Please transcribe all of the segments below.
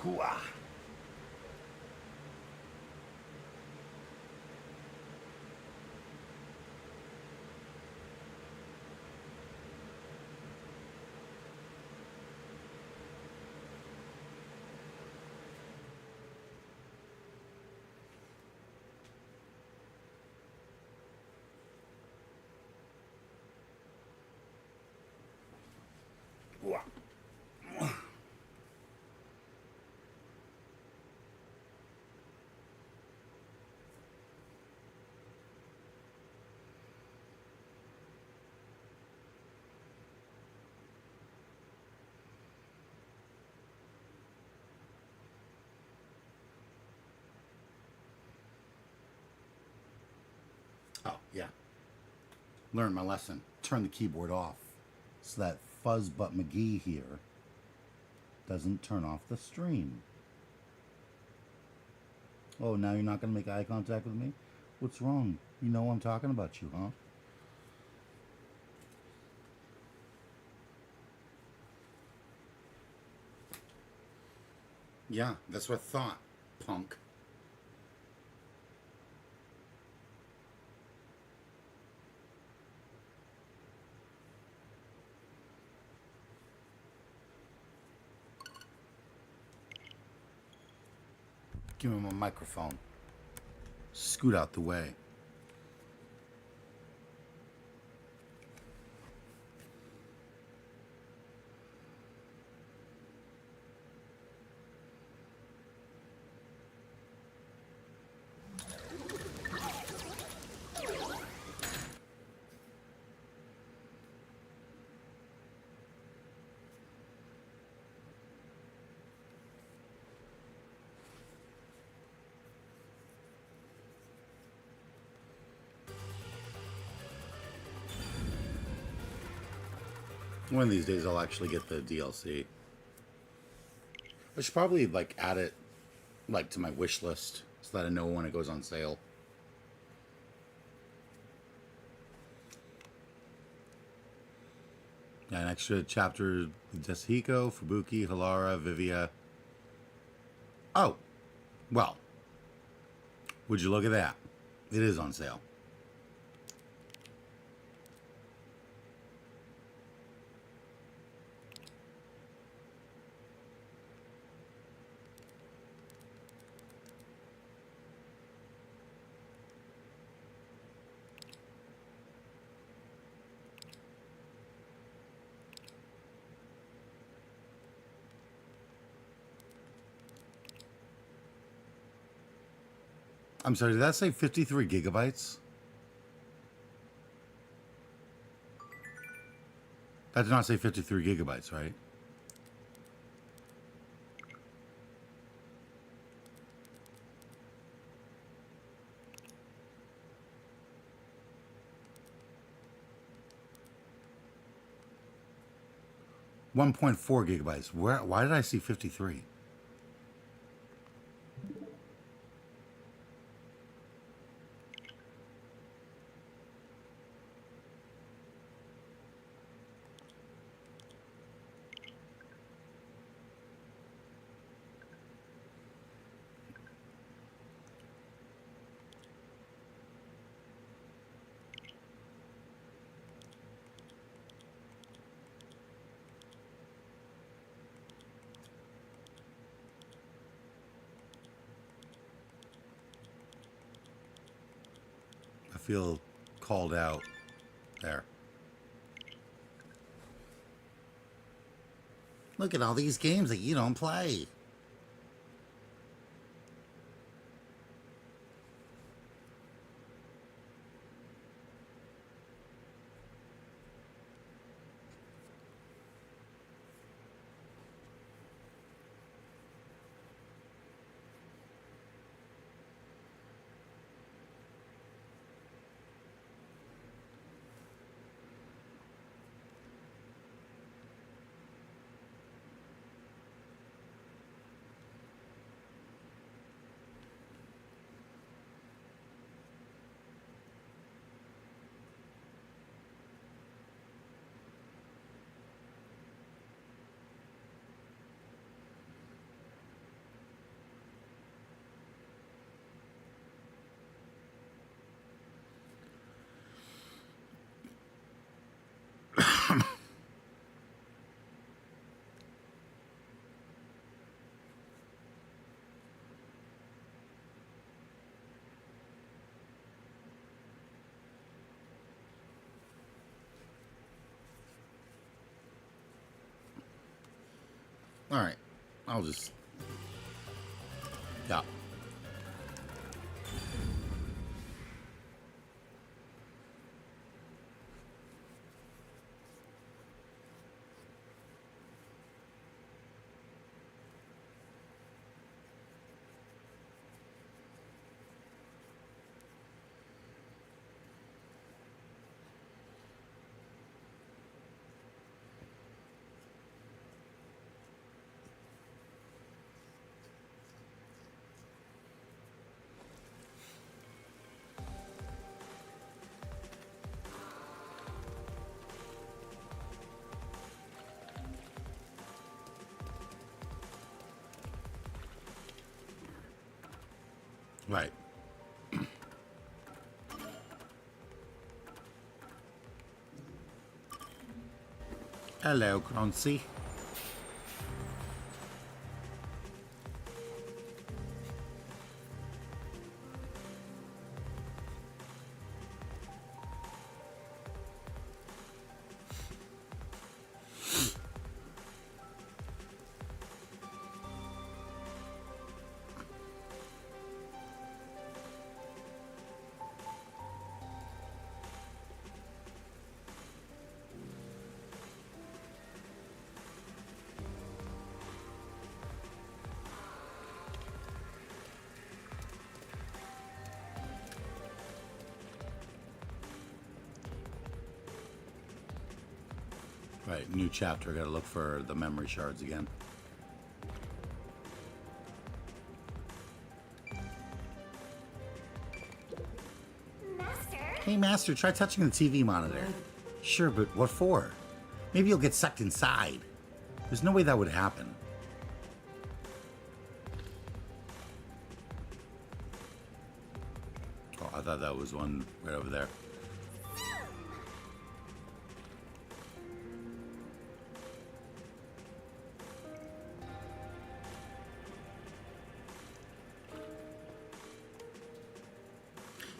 Hooah. Hooah. Oh, yeah. Learned my lesson. Turn the keyboard off so that Fuzzbutt McGee here doesn't turn off the stream. Oh, now you're not going to make eye contact with me? What's wrong? You know I'm talking about you, huh? Yeah, that's what I thought, punk. Give me my microphone. Scoot out the way. One of these days I'll actually get the DLC. I should probably like add it like to my wish list so that I know when it goes on sale. Yeah, an extra chapter with Deshiko, Fubuki, Halara, Vivia. Oh, well, would you look at that? It is on sale. I'm sorry, did that say 53 gigabytes? That did not say 53 gigabytes, right? $1.4 gigabytes. Why did I see 53? I feel called out there. Look at all these games that you don't play. Alright. I'll just... Yeah. Right. Hello, Croncy. Right, new chapter. Gotta look for the memory shards again. Master? Hey, Master, try touching the TV monitor. Sure, but what for? Maybe you'll get sucked inside. There's no way that would happen. Oh, I thought that was one right over there.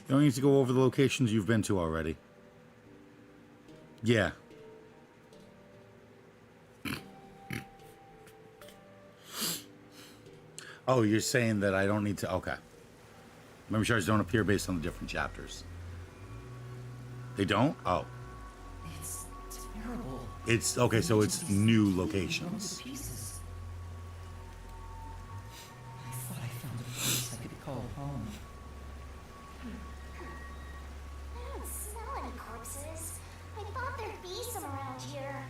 You don't need to go over the locations you've been to already. Yeah. Oh, you're saying that I don't need to... Okay. Memory shards don't appear based on the different chapters. They don't? Oh. It's terrible. It's... Okay, so it's new locations. I thought I found a place I could call home. I don't smell any corpses. I thought there'd be some around here.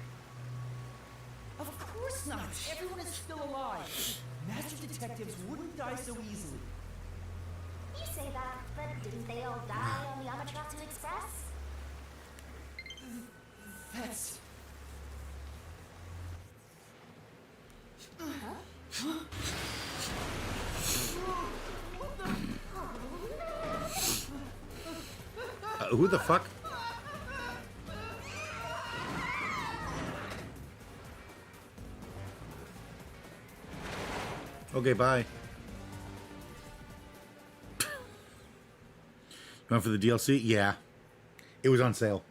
Of course not. Everyone is still alive. Master detectives wouldn't die so easily. You say that, but didn't they all die on the Amaterasu Express? That's... Who the fuck? Okay, bye. You went for the DLC? Yeah. It was on sale.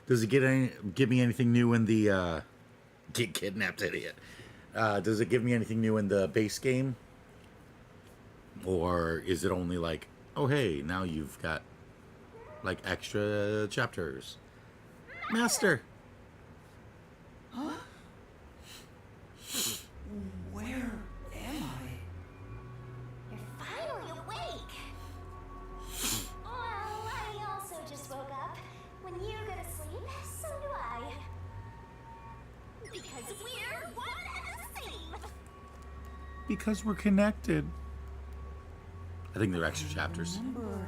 Does it give me anything new in the get kidnapped, idiot? Does it give me anything new in the base game? Or is it only like, oh hey, now you've got like extra chapters? Master! Huh? Where am I? You're finally awake! Well, I also just woke up. When you go to sleep, so do I. Because we're one and the same! Because we're connected. I think they're extra chapters. I remember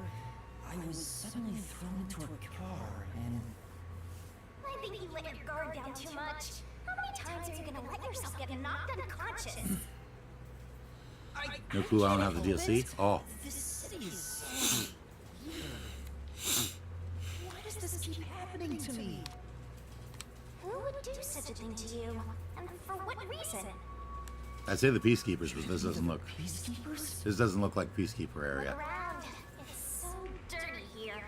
I was suddenly thrown into a car and... I think you let your guard down too much. How many times are you gonna let yourself get knocked unconscious? No clue I don't have the DLC? Oh. This city is so weird. Why does this keep happening to me? Who would do such a thing to you? And for what reason? I'd say the Peacekeepers, but this doesn't look... Peacekeepers? This doesn't look like Peacekeeper Look area. around. It's so dirty here.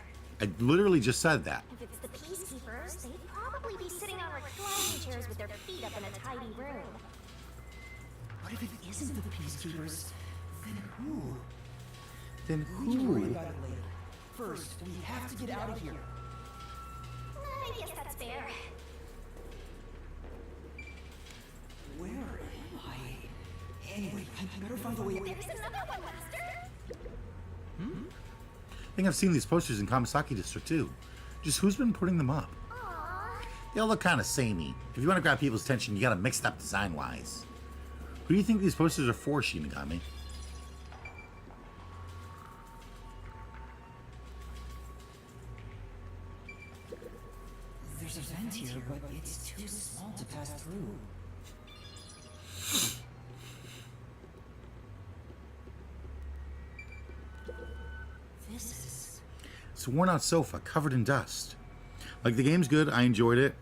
I literally just said that. If it's the peacekeepers, they'd probably be sitting on reclining chairs with their feet up in a tidy room. What if it isn't the peacekeepers? Then who? Then We can worry who? about it later. First, we have to get out of here. I guess that's fair. Where am I? Anyway, I better find a way. There's another one, Master! I think I've seen these posters in Kamasaki District too. Just who's been putting them up? Aww. They all look kind of samey. If you want to grab people's attention, you gotta mix it up design-wise. Who do you think these posters are for, Shinigami? There's a vent here, but it's too small to pass through. This is... It's a worn-out sofa covered in dust. Like, the game's good, I enjoyed it,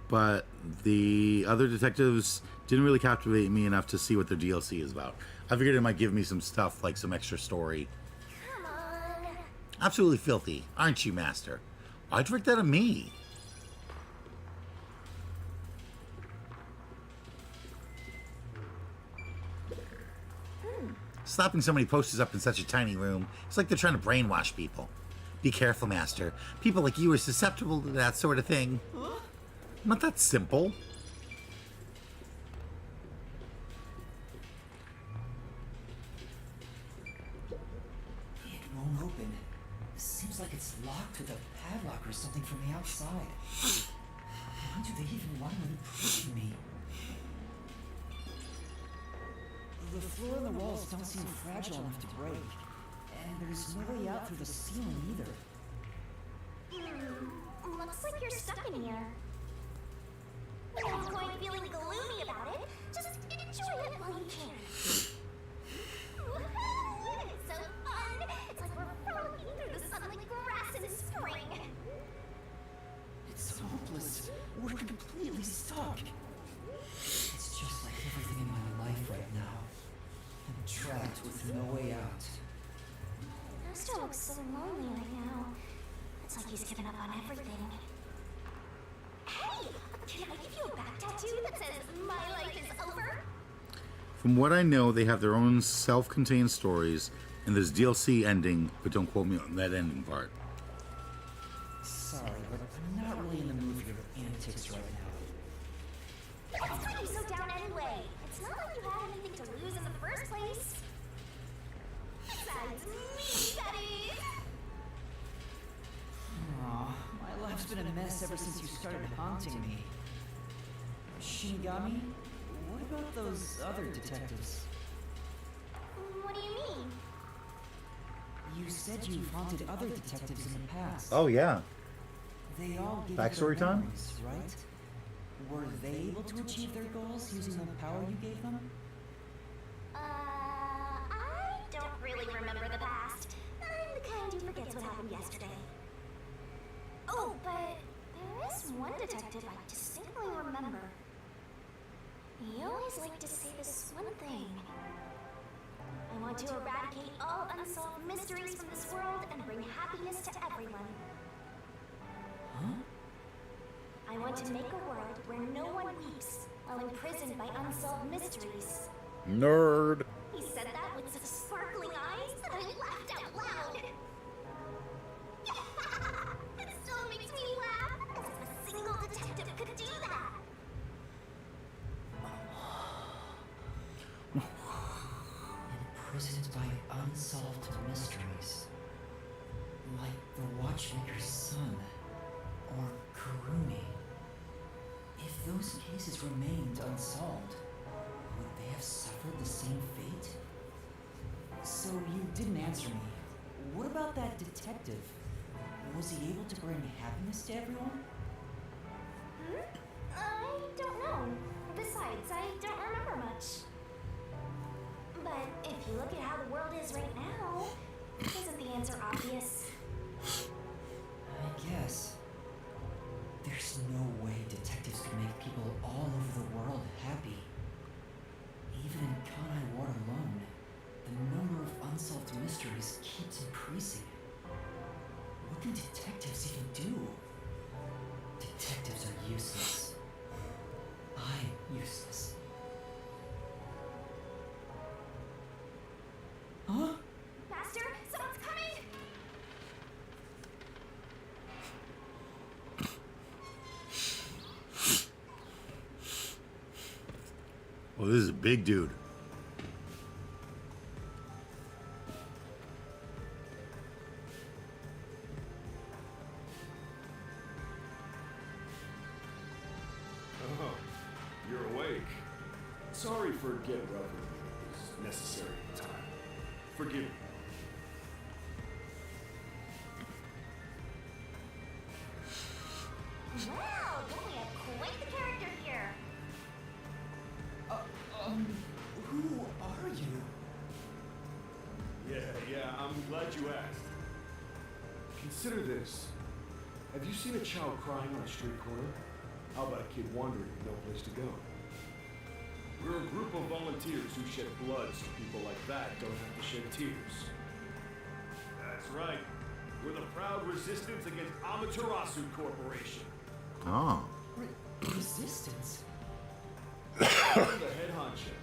but the other detectives didn't really captivate me enough to see what their DLC is about. I figured it might give me some stuff, like some extra story. Come on. Absolutely filthy, aren't you, Master? Why'd you direct that at me? Slapping so many posters up in such a tiny room, it's like they're trying to brainwash people. Be careful, Master. People like you are susceptible to that sort of thing. Not that simple. It won't open. Seems like it's locked with a padlock or something from the outside. Why do they even want to imprison me? The floor and the walls don't seem fragile enough to break. And there's no way out through the ceiling either. Looks like you're stuck in here. No point feeling gloomy about it. Just enjoy it while you can. Woohoo! It's so fun! It's like we're frolicking through the sun like grass in spring. It's hopeless. We're completely stuck. It's just like everything in my life right now. I'm trapped with no way out. Master looks so lonely right now. It's like he's given up on everything. Hey! Can I give you a back tattoo that says, "My life is over"? From what I know, they have their own self-contained stories, and there's DLC ending, but don't quote me on that ending part. Sorry, but I'm not really in the mood for your antics right now. What's got you so down anyway? It's not like you had anything to lose in the first place. Besides me, that is. Aw, my life's been a mess ever since you started haunting me. Shinigami, what about those other detectives? What do you mean? You said you've haunted other detectives in the past. Oh, yeah. They all gave Backstory you their time? memories, right? Were they able to achieve their goals using the power you gave them? I don't really remember the past. I'm the kind who forgets what happened yesterday. Oh, but there is one detective I distinctly remember. He always liked to say this one thing. I want to eradicate all unsolved mysteries from this world and bring happiness to everyone. Huh? I want to make a world where no one weeps while imprisoned by unsolved mysteries. Nerd. He said that with such sparkling eyes that I laughed out loud. It still makes me laugh, as if a single detective could do that. Imprisoned by unsolved mysteries. Like the Watchmaker's son, or Kurumi. If those cases remained unsolved, would they have suffered the same fate? So you didn't answer me. What about that detective? Was he able to bring happiness to everyone? I don't know. Besides, I don't remember much. But if you look at how the world is right now, isn't the answer obvious? I guess. There's no way detectives can make people all over the world happy. Even in Kanai Ward alone, the number of unsolved mysteries keeps increasing. What can detectives even do? Detectives are useless. I'm useless. Huh? Master, someone's coming! Well, this is a big dude. Oh, you're awake. Sorry for getting up when it was necessary at the time. Forgive me. Wow, don't we have quite the character here? Who are you? Yeah, I'm glad you asked. Consider this. Have you seen a child crying on a street corner? How about a kid wandering with no place to go? We're a group of volunteers who shed blood so people like that don't have to shed tears. That's right. We're the proud resistance against Amaterasu Corporation. Oh. Resistance? I'm the head honcho.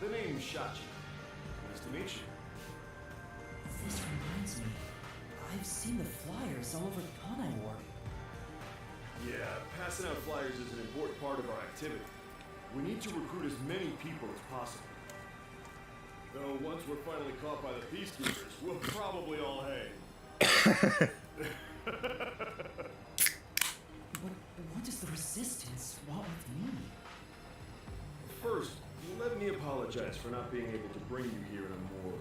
The name's Shachi. Nice to meet you. This reminds me. I've seen the flyers all over the Kanai Ward. Yeah, passing out flyers is an important part of our activity. We need to recruit as many people as possible. Though once we're finally caught by the peacekeepers, we'll probably all hang. What does the resistance want with me? First, let me apologize for not being able to bring you here in a more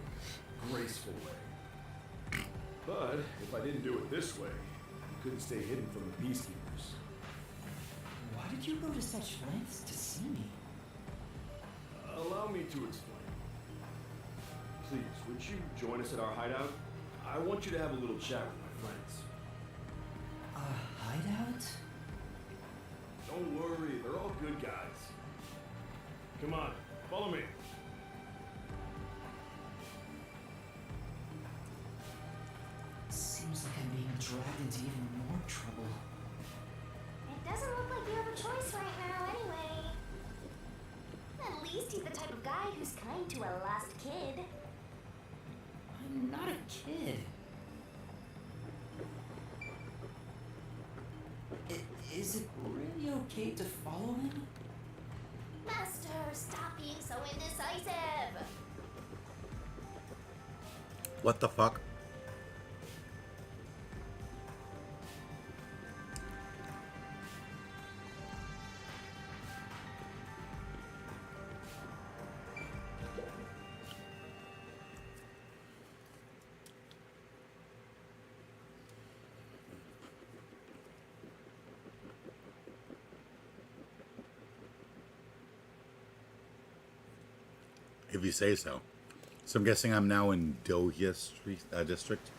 graceful way. But if I didn't do it this way, you couldn't stay hidden from the peacekeepers. Why did you go to such lengths to see me? Allow me to explain. Please, would you join us at our hideout? I want you to have a little chat with my friends. A hideout? Don't worry, they're all good guys. Come on, follow me. Seems like I'm being dragged into even more trouble. It doesn't look like you have a choice right now anyway. At least he's the type of guy who's kind to a lost kid. I'm not a kid. Is it really okay to follow him? Master, stop being so indecisive! What the fuck? If you say so. So I'm guessing I'm now in Dohya Street, district.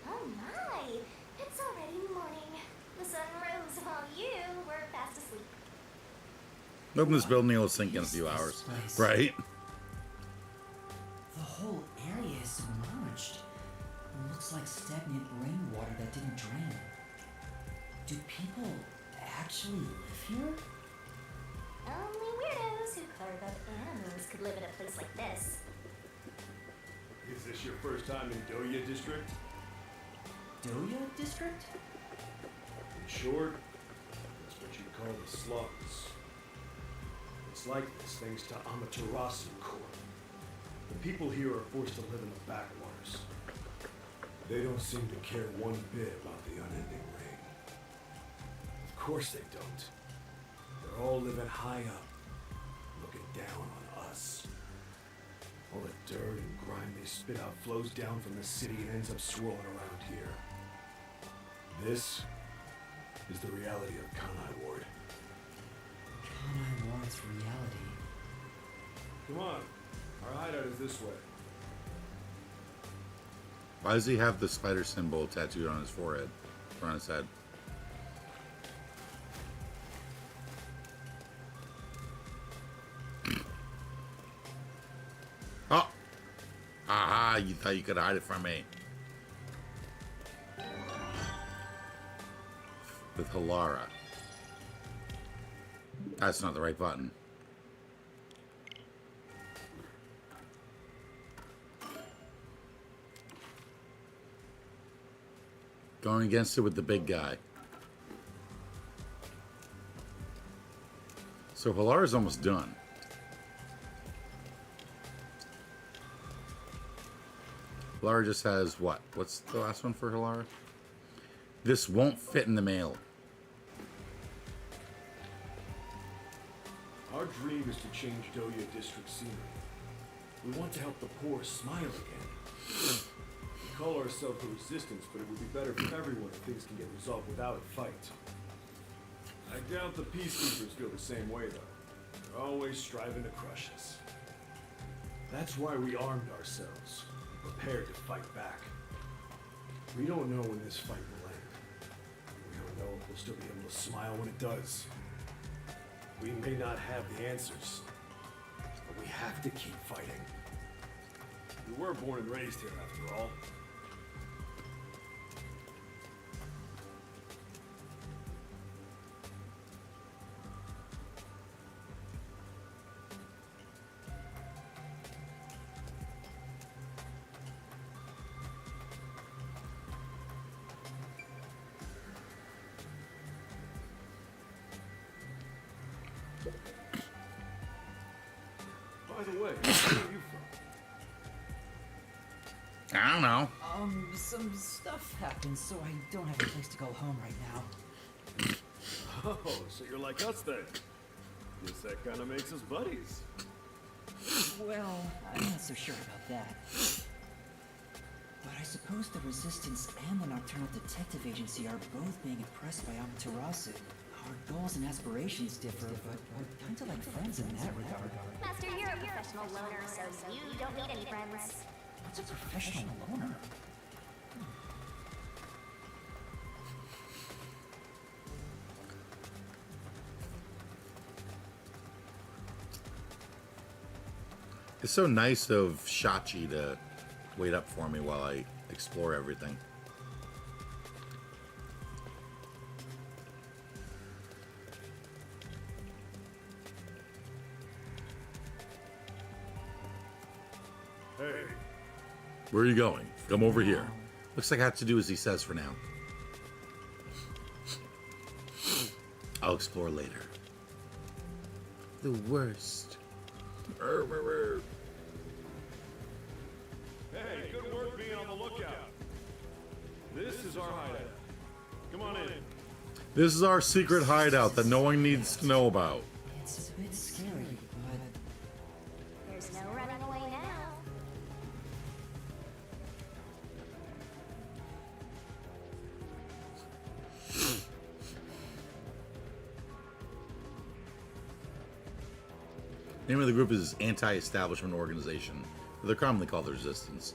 Oh my! It's already morning. The sun rose while you were fast asleep. Hoping this building will sink in a few This hours. place. Right? The whole area is submerged. It looks like stagnant rainwater that didn't drain. Do people actually live here? Only weirdos who carve up animals could live in a place like this. Is this your first time in Dohya District? Dohya District? In short, that's what you call the slums. It's like this thanks to Amaterasu Corp. The people here are forced to live in the backwaters. They don't seem to care one bit about the unending rain. Of course they don't. They're all living high up, looking down on us. All the dirt and grime they spit out flows down from the city and ends up swirling around here. This is the reality of Kanai Ward. Kanai Ward's reality. Come on, our hideout is this way. Why does he have the spider symbol tattooed on his forehead or on his head? Oh! Aha! You thought you could hide it from me. with Halara. That's not the right button. Going against it with the big guy. So Halara's almost done. Halara just has what? What's the last one for Halara? This won't fit in the mail. Our dream is to change Doya District scenery. We want to help the poor smile again. We call ourselves the Resistance, but it would be better for everyone if things can get resolved without a fight. I doubt the Peacekeepers feel the same way, though. They're always striving to crush us. That's why we armed ourselves, prepared to fight back. We don't know when this fight will end. We don't know if we'll still be able to smile when it does. We may not have the answers, but we have to keep fighting. We were born and raised here, after all. By the way, where are you from? I don't know. Some stuff happened, so I don't have a place to go home right now. Oh, so you're like us then. Guess that kind of makes us buddies. Well, I'm not so sure about that. But I suppose the Resistance and the Nocturnal Detective Agency are both being impressed by Amaterasu. Our goals and aspirations differ, but we're kind of like friends in that regard. Master, you're a professional loner, so you don't need any friends. What's a professional loner? It's so nice of Shachi to wait up for me while I explore everything. Hey, Where are you going? Come over here. Looks like I have to do as he says for now. I'll explore later. The worst. hey, good work being on the lookout. This is our hideout. Come on in. This is our secret hideout that no one needs to know about. It's a bit scary, but There's no running away now. The name of the group is Anti-Establishment Organization, but they're commonly called the Resistance.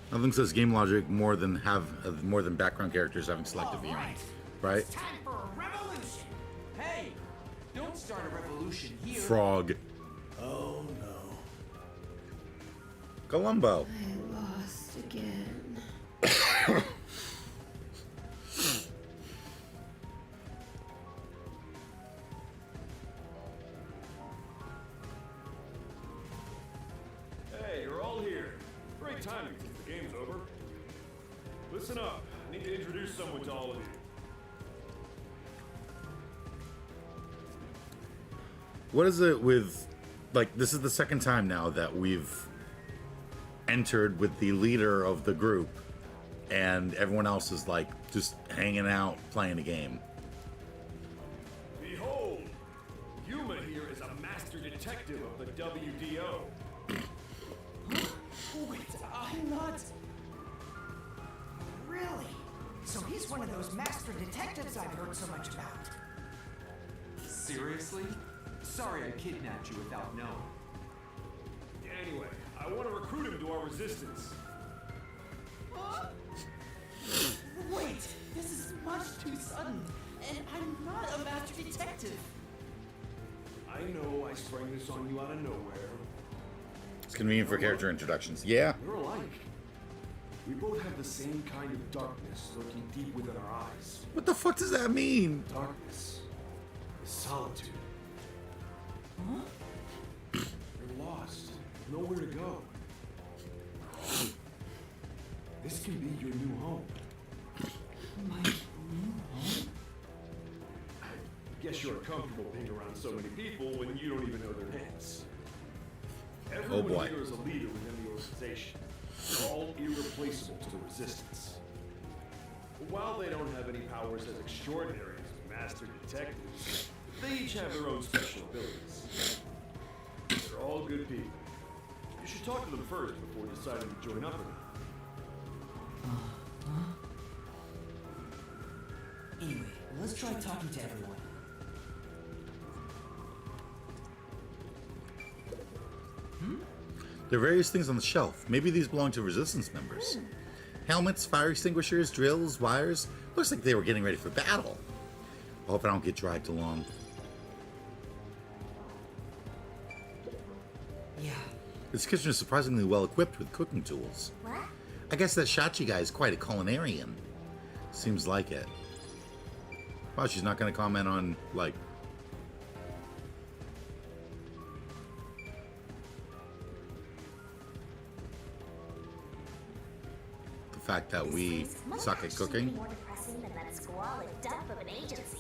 Nothing says game logic more than background characters having selective viewing, right? It's time for a revolution. Hey, don't start a revolution here. Frog. Oh no. Columbo. I lost again. Hey, you're all here. Great timing since the game's over. Listen up. I need to introduce someone to all of you. What is it with, like, this is the second time now that we've entered with the leader of the group and everyone else is like just hanging out playing a game. Behold, Yuma here is a master detective of the WDO. Wait, I'm not. Really? So So he's one of those master detectives I've heard so much about. Seriously? Sorry I kidnapped you without knowing. Anyway, I want to recruit him to our resistance. Wait, this is much too sudden, and I'm not a master detective. I know I sprang this on you out of nowhere. It's convenient for character introductions. Yeah. We're alike. We both have the same kind of darkness lurking deep within our eyes. What the fuck does that mean? Darkness is solitude. Huh? You're lost. Nowhere to go. This can be your new home. My new home? I guess you're comfortable being around so many people when you don't even know their names. Everyone boy. here is a leader within the organization. They're all irreplaceable to the resistance. While they don't have any powers as extraordinary as master detectives, they each have their own special abilities. They're all good people. You should talk to them first before deciding to join up or not. Anyway, let's try talking to everyone. There are various things on the shelf. Maybe these belong to resistance members. Helmets, fire extinguishers, drills, wires. Looks like they were getting ready for battle. I hope I don't get dragged along. Yeah, This kitchen is surprisingly well equipped with cooking tools. What? I guess that Shachi guy is quite a culinarian. Seems like it. Wow, she's not going to comment on, like... the fact that we This might suck at actually cooking. be more depressing than that squalid dump of an agency.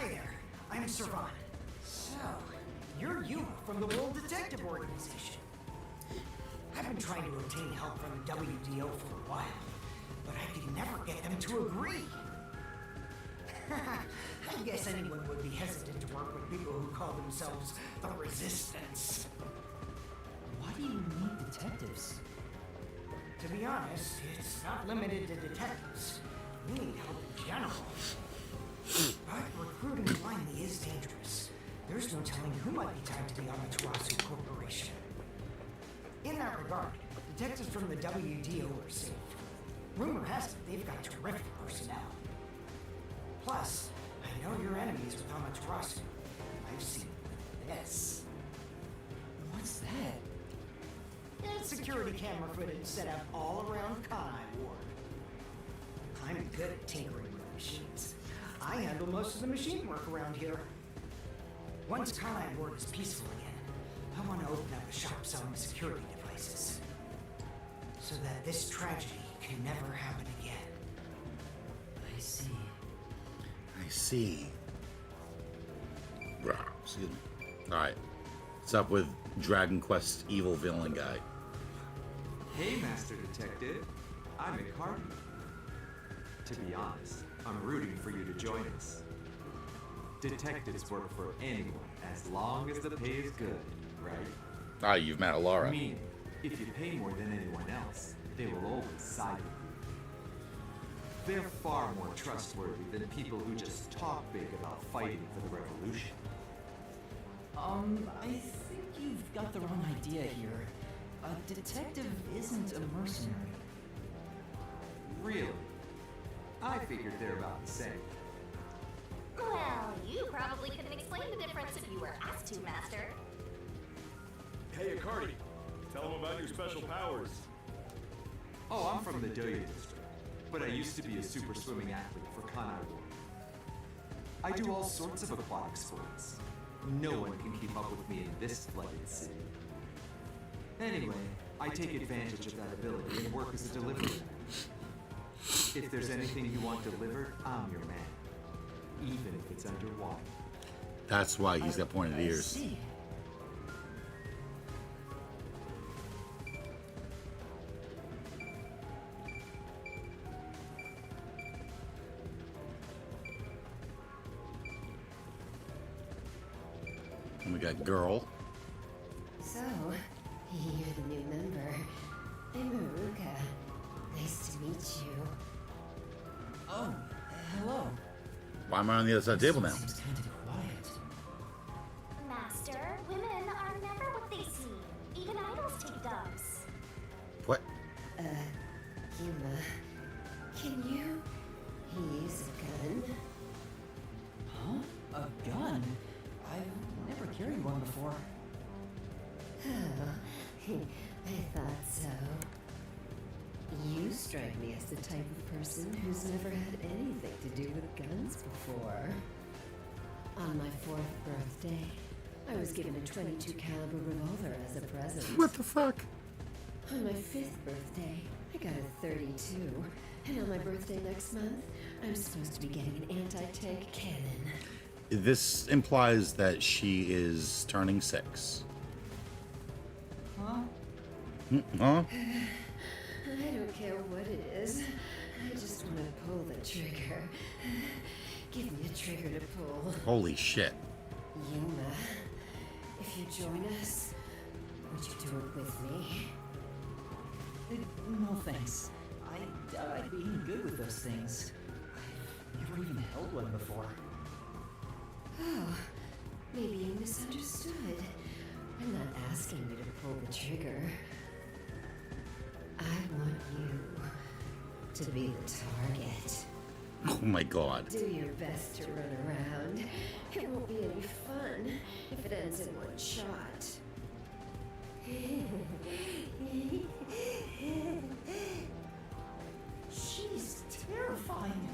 Hi there, I'm Servan. So, you're Yuma from the World Detective Organization. I've been trying to obtain help from the WDO for a while, but I could never get them to agree. I guess anyone would be hesitant to work with people who call themselves the Resistance. why do you need detectives? To be honest, it's not limited to detectives. We need help in general. But recruiting blindly is dangerous. There's no telling who might be tied to the Amaterasu Corporation. In that regard, detectives from the WDO are safe. Rumor has it they've got terrific personnel. Plus, I know your enemies with Amaterasu. I've seen this. What's that? It's security camera footage set up all around Kanai Ward. I'm good at tinkering with machines. I handle most of the machine work around here. Once Kanai Ward is peaceful again, I want to open up a shop selling security devices. So that this tragedy can never happen again. I see. I see. Rah, excuse me. Alright. What's up with Dragon Quest evil villain guy? Hey, Master Detective. I'm Icardi. To be honest, I'm rooting for you to join us. Detectives work for anyone as long as the pay is good, right? Ah, you've met Alara. Meaning, if you pay more than anyone else, they will always side with you. They're far more trustworthy than people who just talk big about fighting for the revolution. I think you've got the wrong idea here. A detective isn't a mercenary. Really? I figured they're about the same. Well, you probably couldn't explain the difference if you were asked to, Master. Hey, Icardi, tell them about your special powers. Oh, I'm from the Doya district, but I used to be a super swimming athlete for Kanai Ward. I do all sorts of aquatic sports. No one can keep up with me in this flooded city. Anyway, I take advantage of that ability and work as a delivery man. If there's anything you want delivered, I'm your man. Even if it's underwater. That's why he's got pointed I ears. see. And we got girl. So, you're the new member. I'm Maruka. Nice to meet you. Oh, hello. Why am I on the other side of the table now? Seems kind of quiet. Master, women are never what they seem. Even idols take dumps. What? Yuma, can you use a gun? Huh? A gun? I've never carried one before. Oh, I thought so. You strike me as the type of person who's never had anything to do with guns before. On my 4th birthday, I was given a .22 caliber revolver as a present. What the fuck? On my 5th birthday, I got a .32. And on my birthday next month, I'm supposed to be getting an anti-tank cannon. This implies that she is turning 6. Huh? Huh? I don't care what it is. I just want to pull the trigger. Give me a trigger to pull. Holy shit. Yuma, if you join us, would you do it with me? No thanks. I doubt I'd be any good with those things. I've never even held one before. Oh, maybe you misunderstood. I'm not asking you to pull the trigger. I want you to be the target. Oh my god. Do your best to run around. It won't be any fun if it ends in one shot. She's terrifying.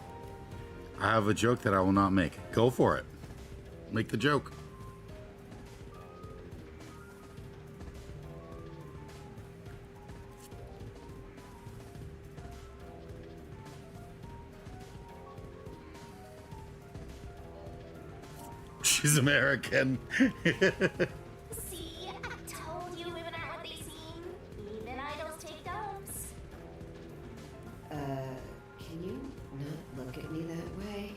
I have a joke that I will not make. Go for it. Make the joke. She's American. See, I told you women aren't what they seem. Even idols take dumps. Can you not look at me that way?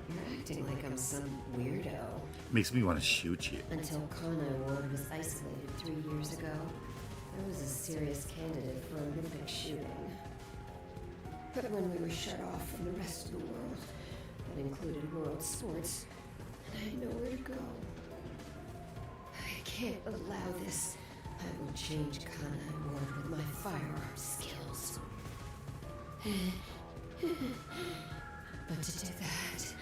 You're acting like I'm some weirdo. Makes me want to shoot you. Until Kana Ward was isolated 3 years ago, I was a serious candidate for Olympic shooting. But when we were shut off from the rest of the world, that included world sports, and I had nowhere to go. I can't allow this. I will change Kana Ward with my firearm skills. But to do that,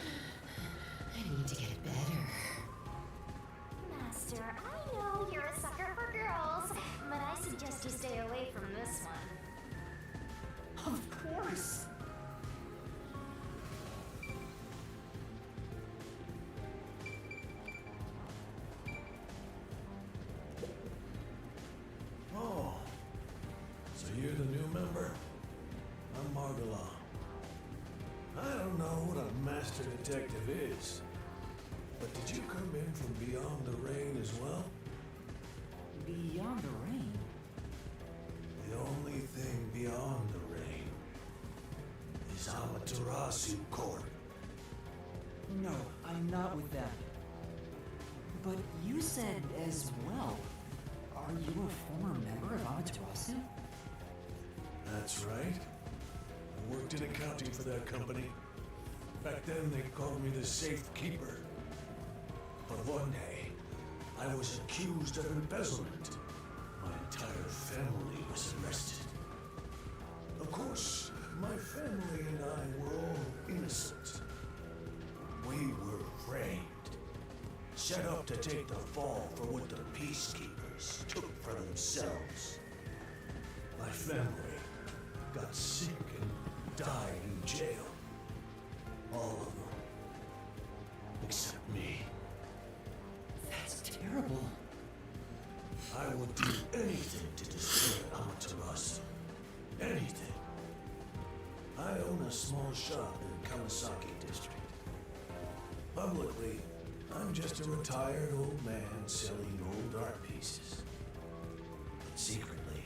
I need to get better. Master, I know you're a sucker for girls, but I suggest you stay away from this one. Of course. Oh, so you're the new member? I'm Margala. I don't know what a master detective is, but did you come in from beyond the rain as well? Beyond the rain? The only thing beyond the rain is Amaterasu Court. No, I'm not with them. But you said as well. Are you a former member of Amaterasu? That's right. I worked in accounting for that company. Back then they called me the safe keeper. But one day, I was accused of embezzlement. My entire family was arrested. Of course, my family and I were all innocent. We were framed. Set up to take the fall for what the peacekeepers took for themselves. My family got sick and died in jail. All of them. Except me. That's terrible. I would do anything to destroy Amaterasu. Anything. I a small shop in Kawasaki district. Publicly, I'm just a retired old man selling old art pieces. But secretly,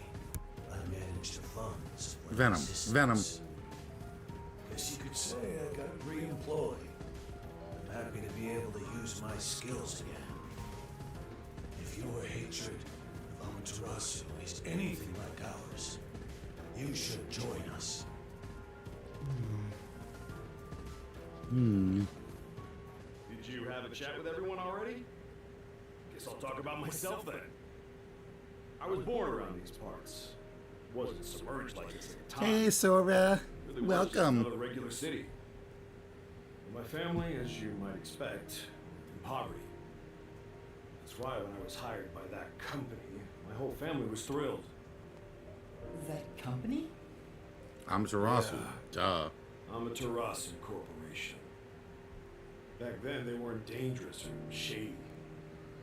I manage the funds. for Venom. Venom. existence. Guess you could say I got re-employed. I'm happy to be able to use my skills again. If your hatred of Amaterasu is anything like ours, you should join us. Did you have a chat with everyone already? Guess I'll talk about myself then. I was born around these parts. Wasn't submerged like this at the time. Hey, Sora. Really was just Welcome. another regular city. And my family, as you might expect, in poverty. That's why when I was hired by that company, my whole family was thrilled. That company? Amaterasu. Yeah. Duh. Amaterasu Corporation. Back then, they weren't dangerous or shady.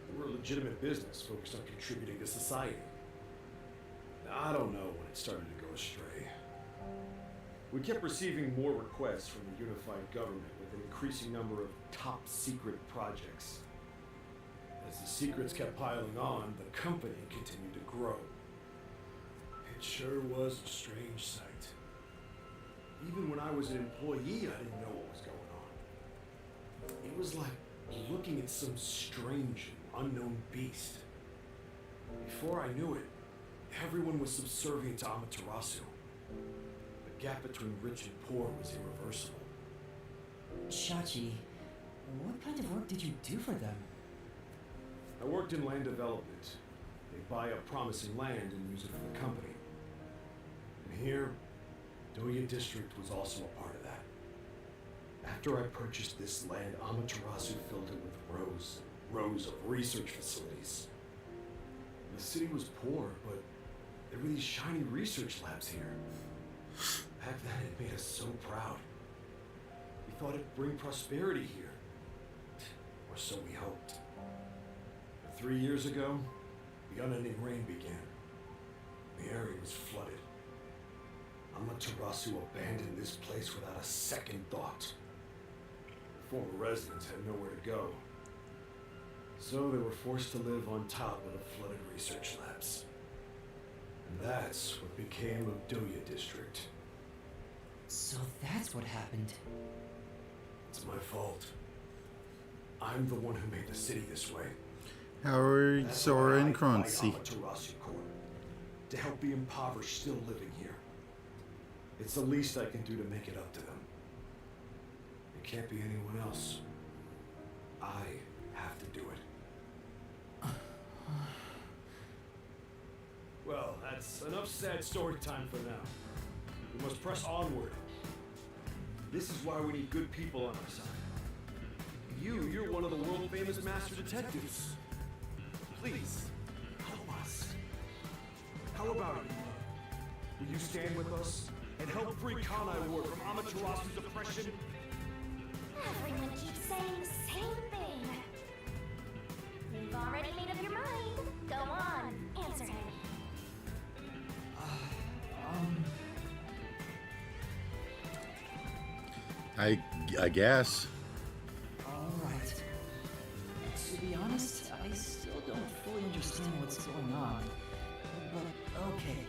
They were a legitimate business focused on contributing to society. Now, I don't know when it started to go astray. We kept receiving more requests from the unified government with an increasing number of top secret projects. As the secrets kept piling on, the company continued to grow. It sure was a strange sight. Even when I was an employee, I didn't know what was going on. It was like looking at some strange and unknown beast. Before I knew it, everyone was subservient to Amaterasu. The gap between rich and poor was irreversible. Shachi, what kind of work did you do for them? I worked in land development. They buy up promising land and use it for the company. And here, Doya District was also a part of that. After I purchased this land, Amaterasu filled it with rows and rows of research facilities. The city was poor, but there were these shiny research labs here. Back then, it made us so proud. We thought it'd bring prosperity here. Or so we hoped. But 3 years ago, the unending rain began. The area was flooded. Amaterasu abandoned this place without a second thought. The former residents had nowhere to go. So they were forced to live on top of the flooded research labs. And that's what became of Doya District. So that's what happened. It's my fault. I'm the one who made the city this way. Howard, That's Sora, why and I fight Crunchy. Amaterasu Corp. To help the impoverished still living here. It's the least I can do to make it up to them. It can't be anyone else. I have to do it. Well, that's enough sad story time for now. We must press onward. This is why we need good people on our side. You're one of the world-famous master detectives. Please, help us. How about it, Uma? Will you stand with us and help free Kanai Ward from Amaterasu's oppression? Everyone keeps saying the same thing. You've already made up your mind. Go on, answer him. I guess. Alright. To be honest, I still don't fully understand what's going on. But okay.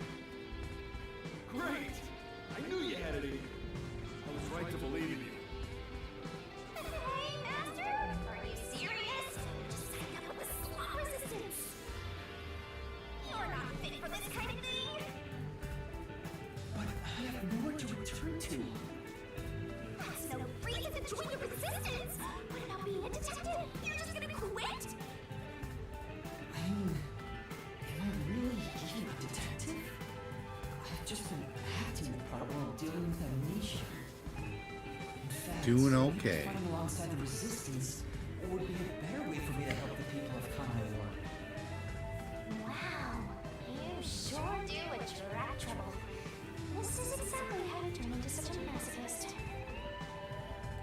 Great! I knew you had it in you. I was right to believe in you. Hey, Master! Are you serious? Just sign up with slaw resistance. You're not fit for this kind of thing. But I have nowhere to return to. That's no reason to join the resistance. What about being a detective? You're just gonna quit? I mean, am I really even a detective? I've just been acting the part while dealing with amnesia. In fact, Doing maybe okay. fighting alongside the resistance would be a better way for me to help the people of Kanai War. Wow, you sure do attract trouble. This is exactly how you turn into such a masochist.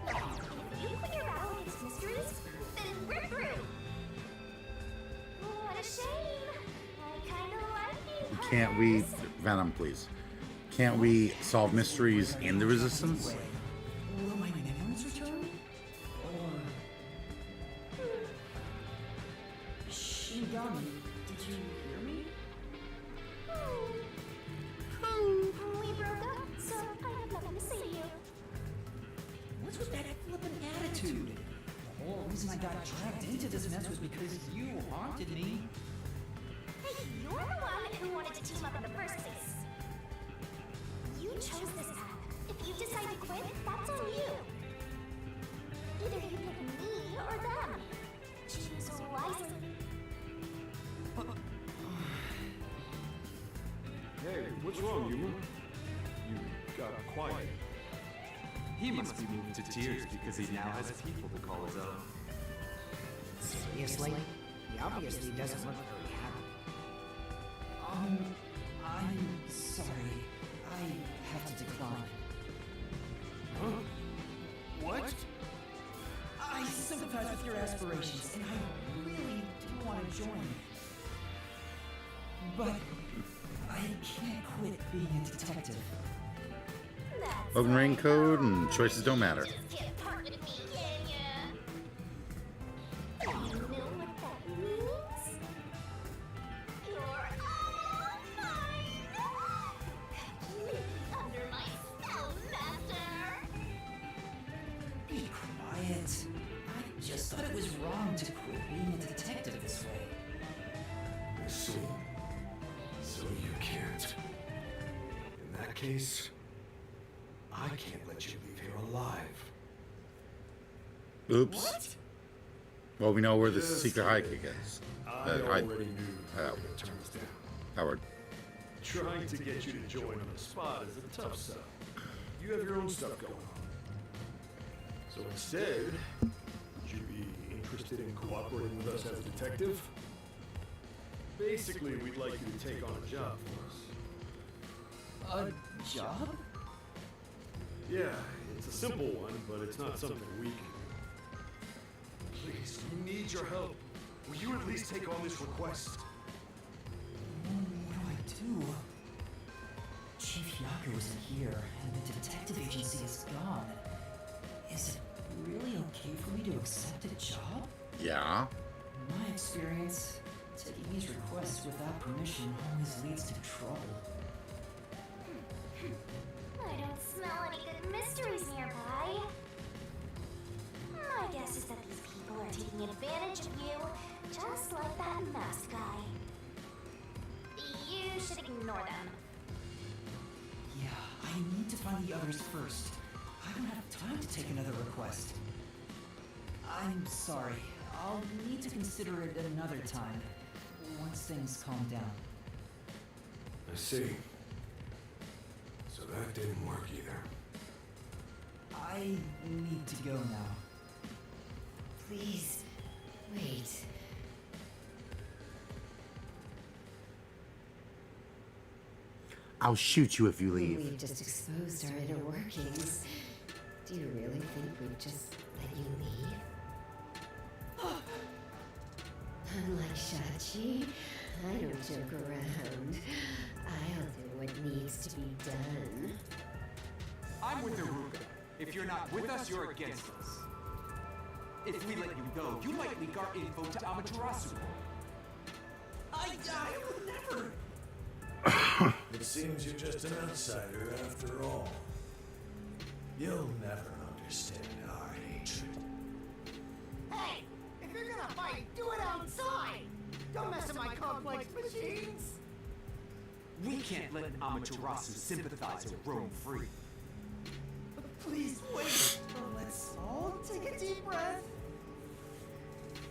Well, if you quit your battle against mysteries, then rip through. What a shame. I kinda like you. Can't we, Purse. Venom, please? Can't we solve mysteries in the Resistance? Will my memories return? Or... Shinigami, did you hear me? We broke up, so I have nothing to say to you. What's with that flippin' attitude? The whole reason I got dragged into this mess was because you haunted me. Hey, you're the one who wanted to team up in the first place. You chose this path. If you decide to quit, that's on you. Either you pick me or them. Choose wisely. Hey, what's wrong, Yuma? You got quiet. He must be moved to tears because he now has people to call his own. Seriously? He obviously doesn't look very happy. I'm sorry. I have to decline. Huh? What? I sympathize with your aspirations, and I really do want to join. But I can't quit being a detective. That's Open RAINCODE and choices don't matter. Just can't part with me, can ya? You know what that means? You're all mine! Completely under my spell, Master! Be quiet. I just thought it was wrong to quit being a detective this way. I see. So you can't. In that case, I can't let you leave here alive. Oops. Well, we know where the secret high kick is. I already knew you were Oh. going to turn us down. Howard. Trying to get you to join on the spot is a tough sell. You have your own stuff going on. So instead, would you be interested in cooperating with us as a detective? Basically, we'd like you to take on a job for us. A job? Yeah, it's a simple one, but it's not something we can do. Please, we need your help. Will you at least take on this request? What do I do? Chief Yaku isn't here, and the detective agency is gone. Is it really okay for me to accept a job? Yeah. In my experience, taking these requests without permission always leads to trouble. I don't smell any good mysteries nearby. My guess is that these people are taking advantage of you, just like that masked guy. You should ignore them. Yeah, I need to find the others first. I don't have time to take another request. I'm sorry. I'll need to consider it another time, once things calm down. I see. So that didn't work either. I need to go now. Please, wait. I'll shoot you if you leave. We've just exposed our inner workings. Do you really think we'd just let you leave? Unlike Shachi, I don't joke around. I'll do what needs to be done. I'm with Iruka. If you're not with us, you're against us. If we let you go, you might leak our info to Amaterasu. I would never. It seems you're just an outsider after all. You'll never understand our hatred. Hey, if you're gonna fight, do it outside! Don't mess with my complex machines! We can't let an Amaterasu sympathizer roam free. Please wait. Let's all take a deep breath.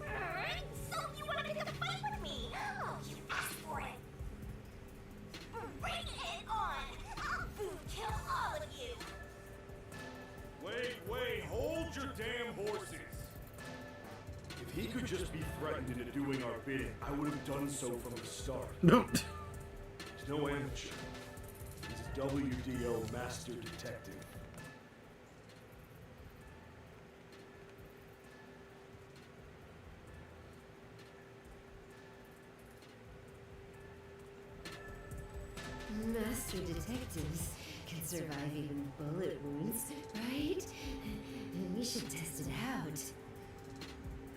Alright, so you want to pick a fight with me? Oh, you asked for it. Bring it on! I'll boom kill all of you! Wait, hold your damn horses! If he could just be threatened into doing our bidding, I would have done so from the start. No. He's no amateur. He's a WDO master detective. Master detectives can survive even bullet wounds, right? We should test it out.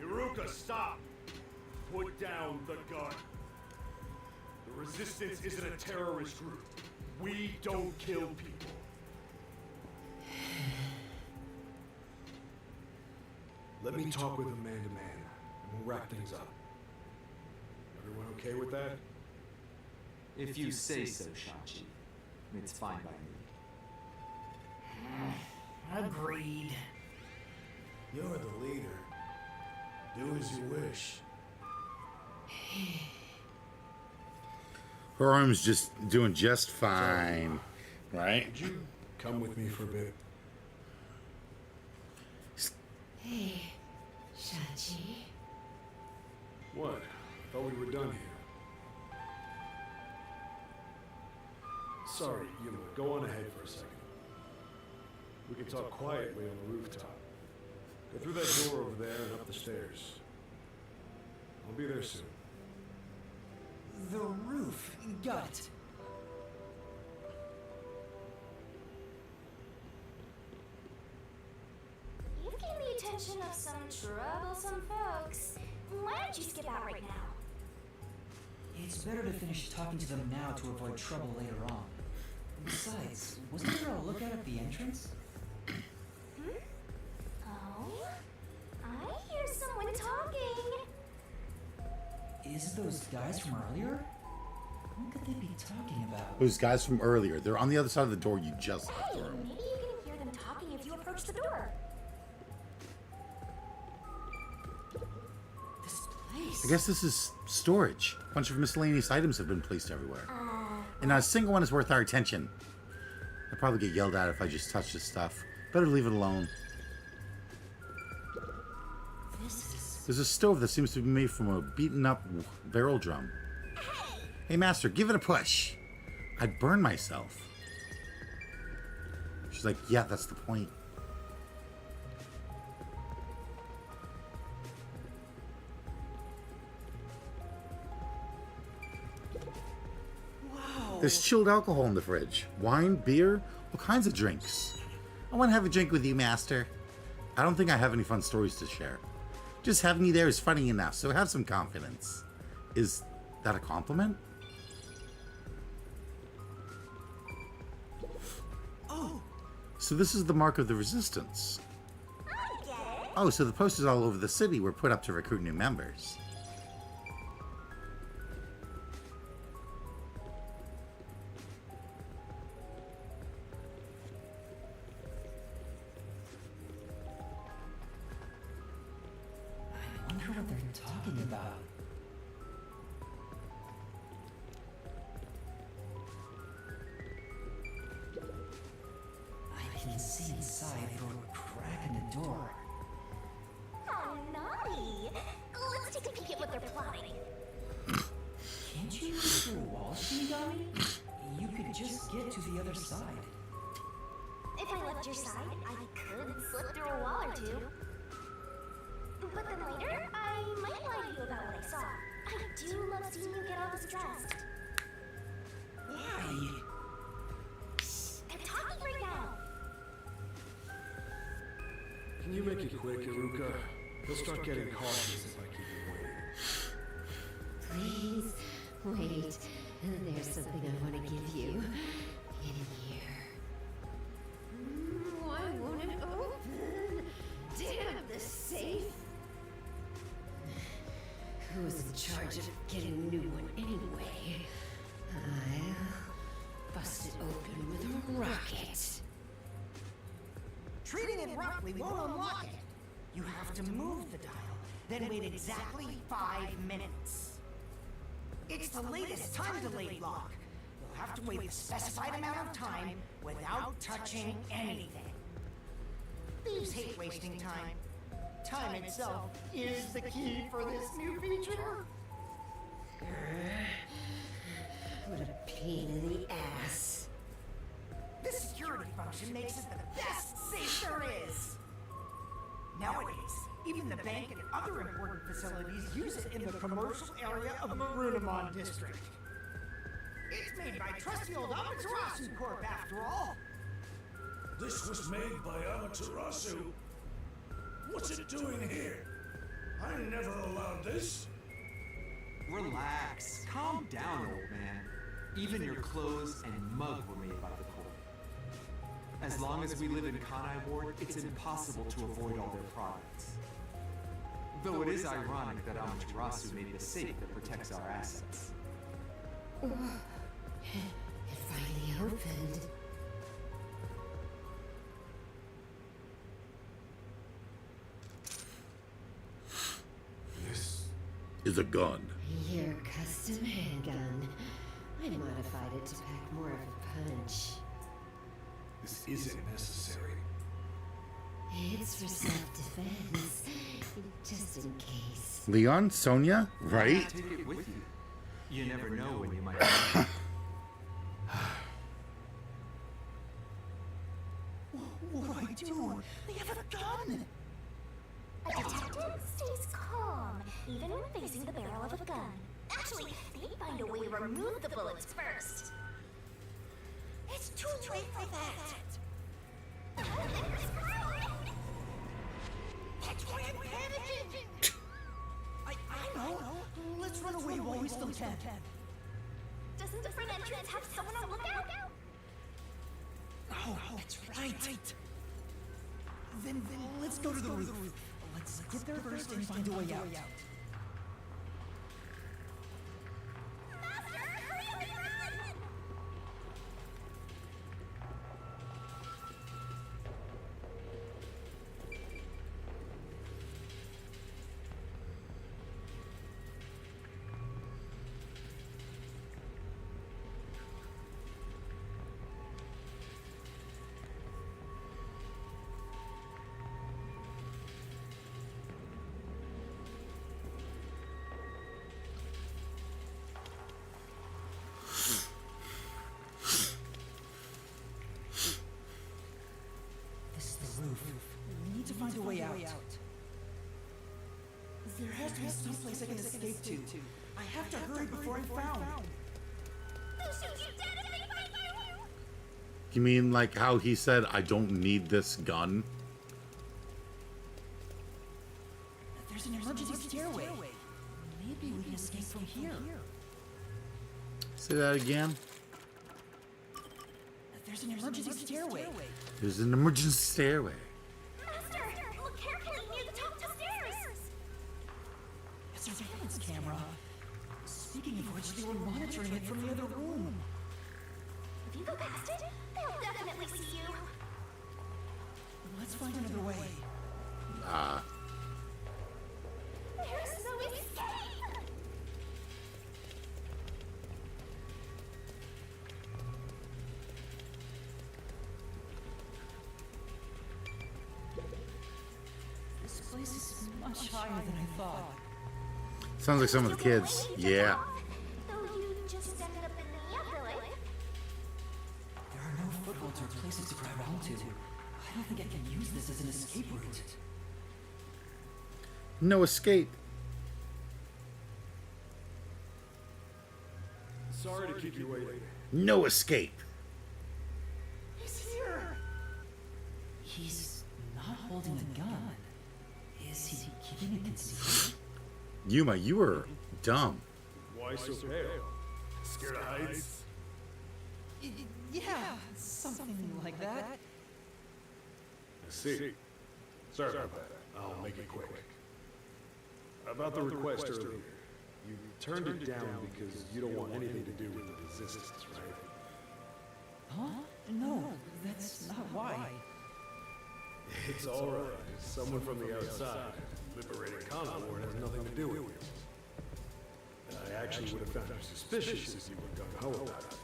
Iruka, stop! Put down the gun. The Resistance isn't a terrorist group. We don't kill people. Let me talk with him man to man, and we'll wrap things up. Everyone okay with that? If you say so, Shachi. It's fine by me. Agreed. You're the leader. Do as you wish. Her arm's just doing just fine, right? Would you come with me for a bit? Hey, Shachi. What? I thought we were done here. Sorry, Yuma. Go on ahead for a second. We can talk quietly on the rooftop. Go through that door over there and up the stairs. I'll be there soon. The roof. Got it. You've gained the attention of some troublesome folks. Why don't you skip out right now? It's better to finish talking to them now to avoid trouble later on. Besides, wasn't there a lookout at the entrance? Oh? I hear someone talking. Is it those guys from earlier? What could they be talking about? Those guys from earlier. They're on the other side of the door you just left Hey, through. maybe you can hear them talking if you approach the door. This place. I guess this is storage. A bunch of miscellaneous items have been placed everywhere. And not a single one is worth our attention. I'd probably get yelled at if I just touched this stuff. Better leave it alone. There's a stove that seems to be made from a beaten up barrel drum. Hey, Master, give it a push. I'd burn myself. She's like, yeah, that's the point. Wow. There's chilled alcohol in the fridge. Wine, beer, all kinds of drinks. I want to have a drink with you, Master. I don't think I have any fun stories to share. Just having you there is funny enough, so have some confidence. Is that a compliment? Oh, So this is the mark of the Resistance. I get it. Oh, so the posters all over the city were put up to recruit new members. I wonder what they're talking about. I can see inside through a crack in the door. Oh, naughty. Let's take a peek at what they're plotting. Can't you move through a wall, Shinigami? You could just get to the other side. If I left your side, I could slip through a wall or two. But then later, I might lie to you about what I saw. I do love seeing you get all distressed. why? They're talking right now. Can you make it quick, Iruka? He'll start getting cautious if I keep him waiting. Please, wait. There's something I want to give you. Get in here. Why won't it open? Damn, the safe. Who's in charge of getting a new one anyway? I'll bust it open with a rocket. Treating it roughly won't unlock it. You have to move the dial, then wait exactly 5 minutes. It's the latest time delayed lock. You'll have to wait the specified amount of time without touching anything. Thieves hate wasting time. Time itself is the key for this new feature. What a pain in the ass. This security function makes it the best safe there is. Nowadays, even the bank and other important facilities use it in the commercial area of Marunamon District. It's made by trusty old Amaterasu Corp, after all. This was made by Amaterasu? What's it doing here? I never allowed this. Relax. Calm down, old man. Even your clothes and mug were made by the Corps. As long as we live in Kanai Ward, it's impossible to avoid all their products. Though it is ironic that Amaterasu made the safe that protects our assets. It finally opened. This Is a gun. Your custom handgun. I modified it to pack more of a punch. isn't necessary. It's for self-defense, just in case. Leon, Sonia, right? Take it with you. You never know when you might need it. What do I do? They have a gun! A detective stays calm, even when facing the barrel of a gun. Actually, they'd find a way to remove the bullets first. It's too late for that! That's why I'm panicking! I know! Let's run away while we still can. Doesn't the front entrance have someone on lookout? Oh, that's right! Then let's go to the roof. Let's get there first and find a way out. Master, hurry up and run! This is the roof. We need to find a way out. There has to be some place I can escape to. I have to hurry before I'm found. They'll shoot you dead if they find you! You mean like how he said, I don't need this gun? There's an emergency stairway. Maybe we can escape from here. Say that again. There's an emergency stairway. There's an emergency stairway. Master, look carefully near the top of the stairs! It's a surveillance camera. Speaking of which, they were monitoring it from the other room. If you go past it, they'll definitely see you. Let's find another way. There's no escape! This place is much higher than I thought. Sounds like some of the kids. Yeah. Though you just ended up in the afterlife. There are no footholds or places to grab onto. I don't think I can use this as an escape route. No escape. Sorry to keep you waiting. No escape. He's here! He's not holding a gun. Is he keeping it concealed? Yuma, you were dumb. Why so pale? Scared of heights? Yeah, something like that. I see. Sorry about that. I'll make it quick. About the request earlier. You turned it down because you don't want anything to do with the resistance, right? Huh? No, that's not why. It's alright. Someone from the outside. Liberating Concord has nothing to do with you. I actually would have found you suspicious if you were gung-ho about it.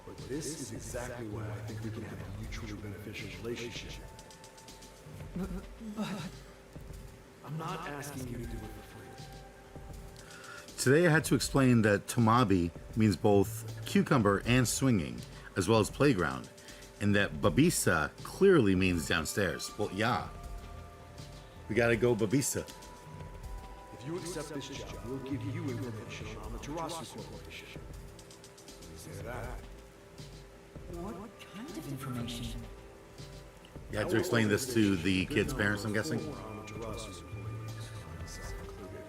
But this is exactly why I think we can have a mutually beneficial relationship. But I'm not asking you to do it for free. Today I had to explain that Tomabi means both cucumber and swinging, as well as playground, and that Babisa clearly means downstairs. Well, yeah. We gotta go Babisa. If you accept this job, we'll give you information on Amaterasu Corporation. that. What kind of information? You had to explain this to the kids' parents, I'm guessing. Amaterasu's employees, myself included.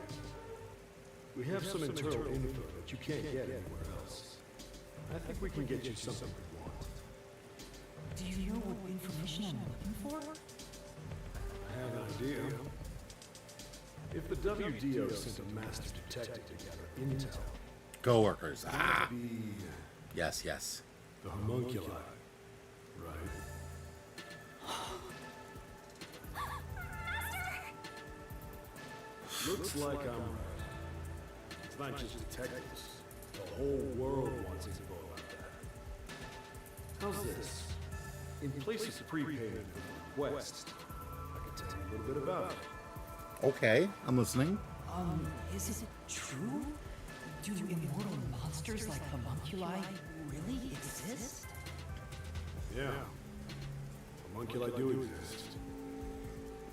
We have some internal info that you can't get anywhere else. I think we can get you something we want. Do you know what information I'm looking for? I have an idea. If the WDO sent a master detective to gather intel, Co-workers. Ah, be yes, yes. the homunculi, right? Looks like I'm right. It's not just detectives. The whole world wants info about that. How's this? In place of prepayment for the request, I can tell you a little bit about it. Okay, I'm listening. Is it true? Do immortal monsters like homunculi really exist? Yeah. Homunculi do exist.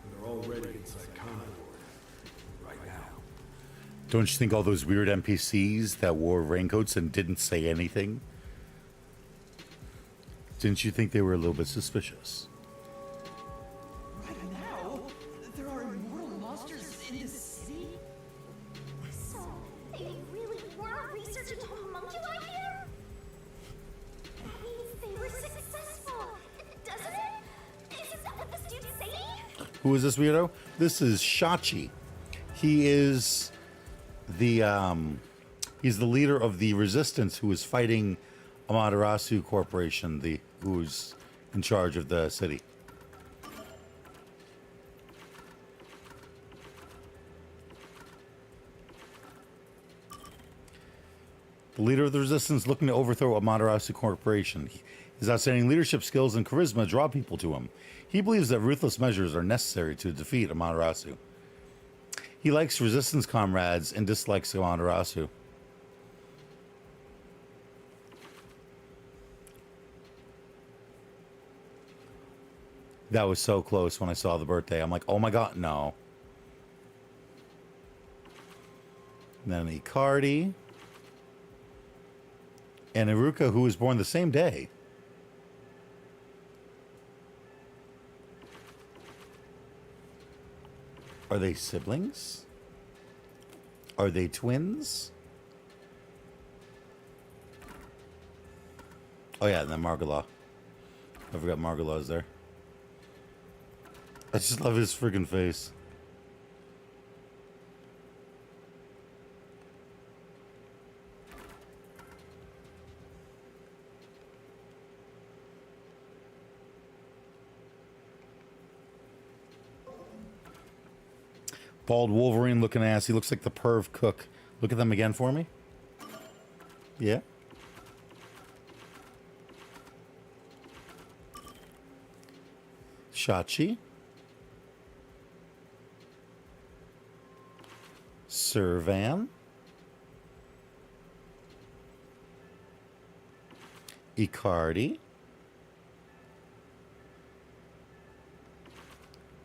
And they're already inside Concord. Right now. Don't you think all those weird NPCs that wore raincoats and didn't say anything? Didn't you think they were a little bit suspicious? Right now, there are immortal monsters in this city? So, they really were researching homunculi here? That means they were successful, doesn't it? Isn't that what the student's saying? Who is this weirdo? This is Shachi. He is he's the leader of the resistance who is fighting Amaterasu Corporation, who's in charge of the city. The leader of the resistance looking to overthrow Amaterasu Corporation. His outstanding leadership skills and charisma draw people to him. He believes that ruthless measures are necessary to defeat Amaterasu. He likes resistance comrades and dislikes Amaterasu. That was so close when I saw the birthday. I'm like, oh my god, no. And then Icardi. And Iruka, who was born the same day. Are they siblings? Are they twins? Oh yeah, and then Margala. I forgot Margala's there. I just love his friggin' face. Bald Wolverine looking ass. He looks like the perv cook. Look at them again for me. Yeah. Shachi. Servan. Icardi.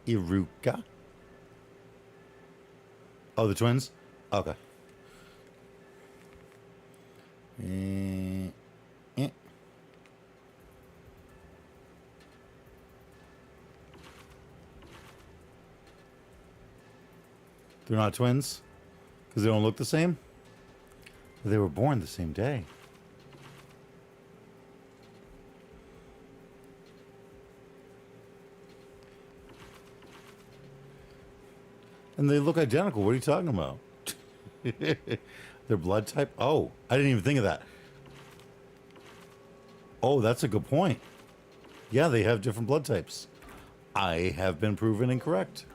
Iruka. Oh, the twins? Okay. They're not twins? Because they don't look the same? They were born the same day. And they look identical. What are you talking about? Their blood type? Oh, I didn't even think of that. Oh, that's a good point. Yeah, they have different blood types. I have been proven incorrect.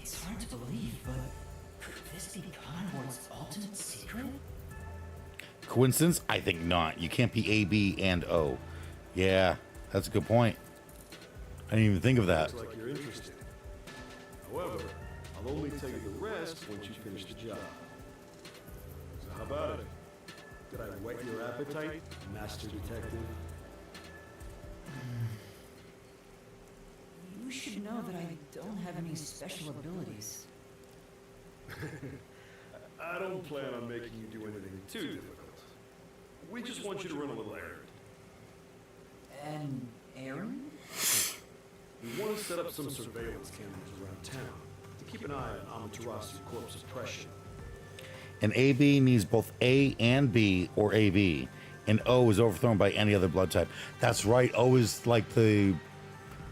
It's hard to believe, but could this be Conward's ultimate secret? Coincidence? I think not. You can't be A, B, and O. Yeah, that's a good point. I didn't even think of that. Looks like you're interested. However, I'll only tell you the rest once you finish the job. So how about it? Did I whet your appetite, Master Detective? You should know that I don't have any special abilities. I don't plan on making you do anything too difficult. We just want you to run a little errand. An errand? We want to set up some surveillance cameras around town to keep an eye on Amaterasu Corp's oppression. An AB needs both A and B or AB, and O is overthrown by any other blood type. That's right. O is like the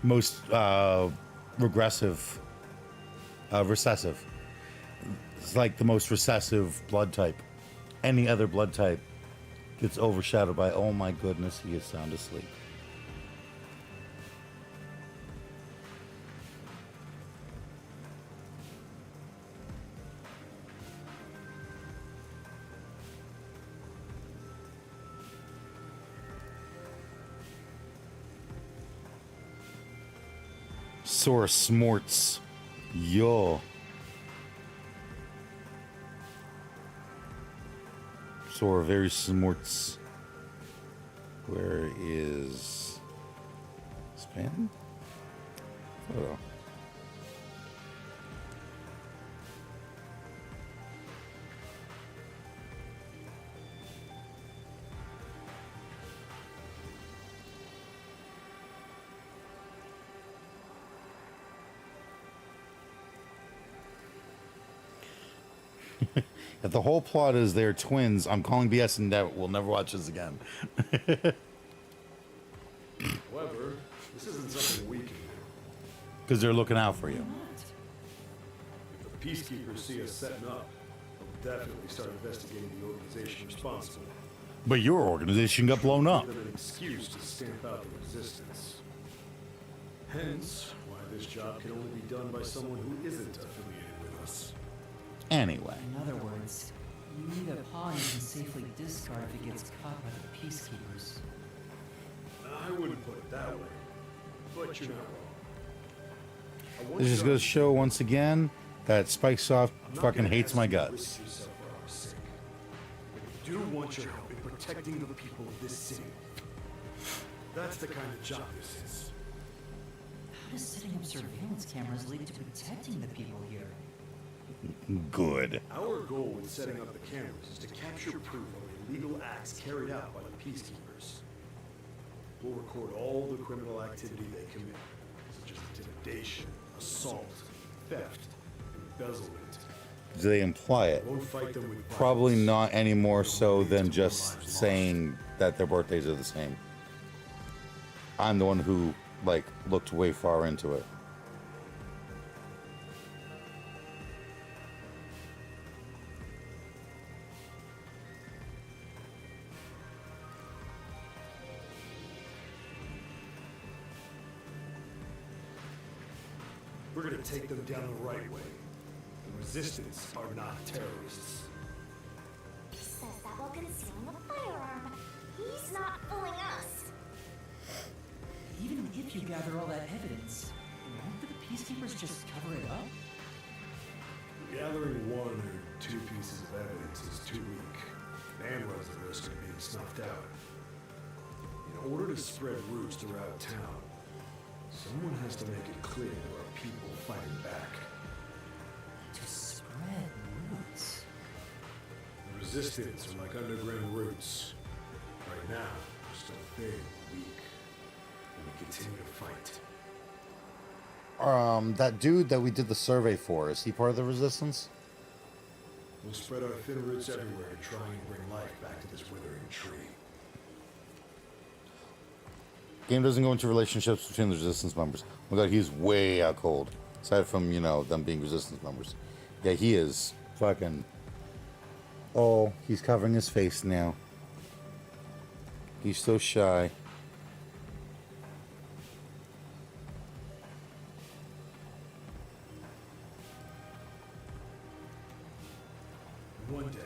most recessive. It's like the most recessive blood type. Any other blood type gets overshadowed by, oh my goodness, he is sound asleep. Sore smorts. Yo. Sore very smorts. Where is Span? Oh. If the whole plot is they're twins, I'm calling BS and we'll never watch this again. However, this isn't something we can do. Because they're looking out for you. If the peacekeepers see us setting up, they'll definitely start investigating the organization responsible. But your organization got blown up. Give them an excuse to stamp out the resistance. Hence, why this job can only be done by someone who isn't affiliated with us. Anyway. In other words, you need a pawn you can safely discard if it gets caught by the peacekeepers. I wouldn't put it that way, but you're not wrong. This just goes to show once again that Spikesoft fucking hates my guts. Risk yourself for our sake. We do want your help in protecting the people of this city. That's the kind of job this is. How does setting up surveillance cameras lead to protecting the people here? Good. Our goal with setting up the cameras is to capture proof of illegal acts carried out by the peacekeepers. We'll record all the criminal activity they commit, such as intimidation, assault, theft, embezzlement. Do they imply it? Won't fight them with Probably violence. not any more so than just saying that their birthdays are the same. I'm the one who, like, looked way far into it. We're gonna take them down the right way. The resistance are not terrorists. He says that while concealing a firearm. He's not fooling us. Even if you gather all that evidence, won't the peacekeepers just cover it up? Gathering one or two pieces of evidence is too weak and runs the risk of being snuffed out. In order to spread roots throughout town, someone has to make it clear there are people fighting back. To spread roots. The resistance are like underground roots. Right now, we're still thin and weak, and we continue to fight. That dude that we did the survey for, is he part of the resistance? We'll spread our thin roots everywhere to try and bring life back to this withering tree. Game doesn't go into relationships between the resistance members. Oh my god, he's way out cold. Aside from, you know, them being resistance members. Yeah, he is fucking... Oh, he's covering his face now. He's so shy. One day,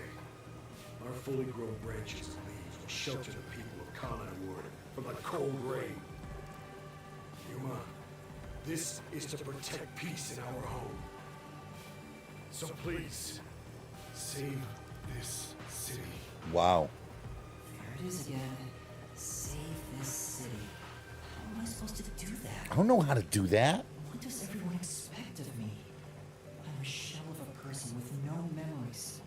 our fully grown branches and leaves will shelter the people of Kanai Ward from the cold rain. Yuma, this is to protect peace in our home. So please, save this city. Wow. There it is again. Save this city. How am I supposed to do that? I don't know how to do that. What does everyone expect of me? I'm a shell of a person with no memories.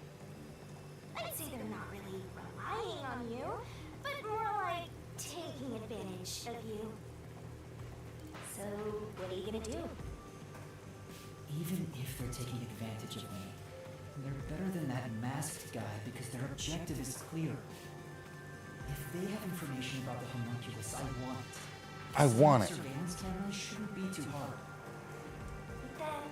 to do? Even if they're taking advantage of me, they're better than that masked guy because their objective is clear. If they have information about the homunculus, I want it. I want it. Surveillance cameras shouldn't be too hard. But then,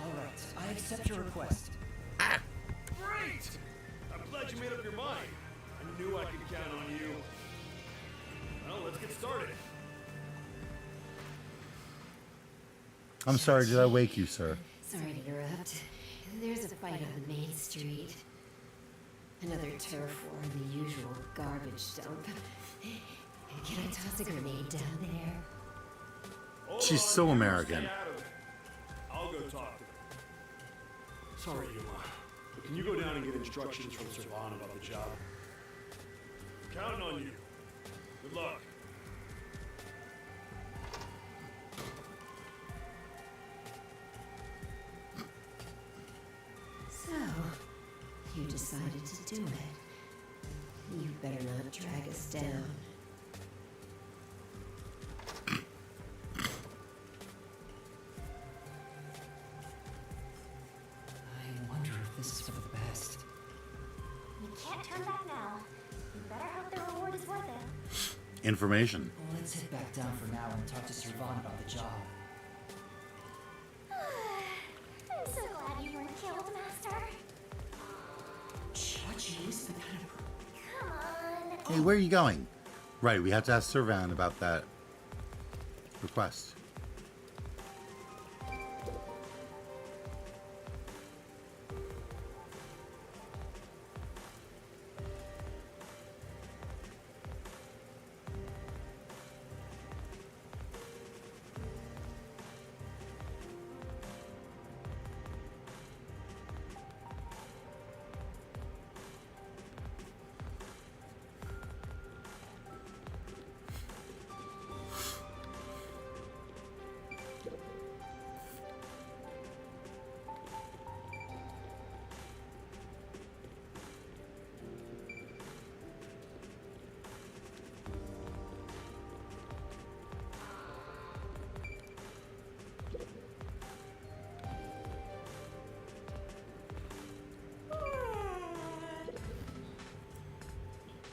All right, I accept your request. Great! I'm glad you made up your mind. I knew I could count on you. Well, let's get started. I'm sorry, did I wake you, sir? Sorry to interrupt. There's a fight on the main street. Another turf war in the usual garbage dump. Can I toss a grenade down there? Hold She's on, so you American. stay out of it. I'll go talk to them. Sorry, Yuma, but can you go down and get instructions from Servan about the job? Counting on you. Good luck. So, you decided to do it. You better not drag us down. I wonder if this is for the best. you can't turn back now. You better hope the reward is worth it. Information. Let's head back down for now and talk to Servan about the job. I'm so glad you weren't killed, Master. Chachi is the kind of... Come on. Hey, where are you going? Right, we have to ask Servan about that request.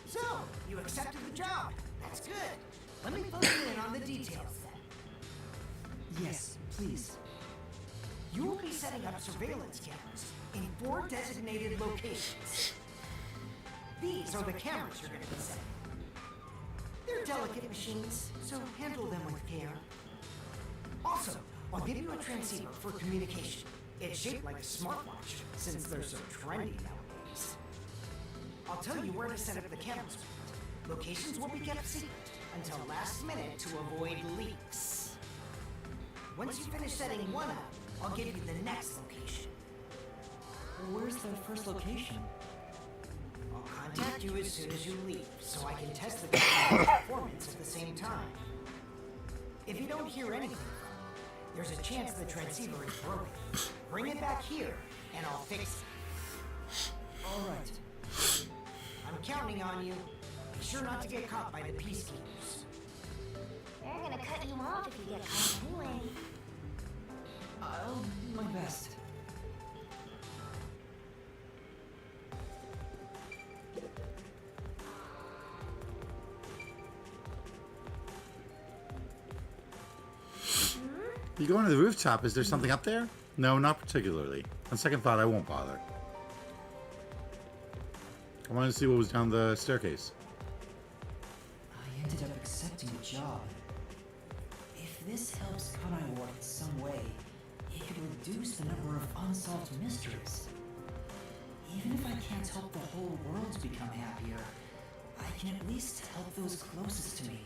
So, you accepted the job. That's good. Let me fill you in on the details then. Yes, please. You will be setting up surveillance cameras in 4 designated locations. These are the cameras you're going to be setting. They're delicate machines, so handle them with care. Also, I'll give you a transceiver for communication. It's shaped like a smartwatch, since they're so trendy nowadays. I'll tell you where to set up the cameras. Locations will be kept secret until last minute to avoid leaks. Once you finish setting one up, I'll give you the next location. Where's the first location? I'll contact you as soon as you leave, so I can test the camera's performance at the same time. If you don't hear anything from me, there's a chance the transceiver is broken. Bring it back here, and I'll fix it. All right. I'm counting on you. Be sure not to get caught by the peacekeepers. They're gonna cut you off if you get caught anyway. I'll do my best. You going to the rooftop? Is there something up there? No, not particularly. On second thought, I won't bother. I wanted to see what was down the staircase. I ended up accepting the job. If this helps Kanai Ward in some way, it could reduce the number of unsolved mysteries. Even if I can't help the whole world become happier, I can at least help those closest to me.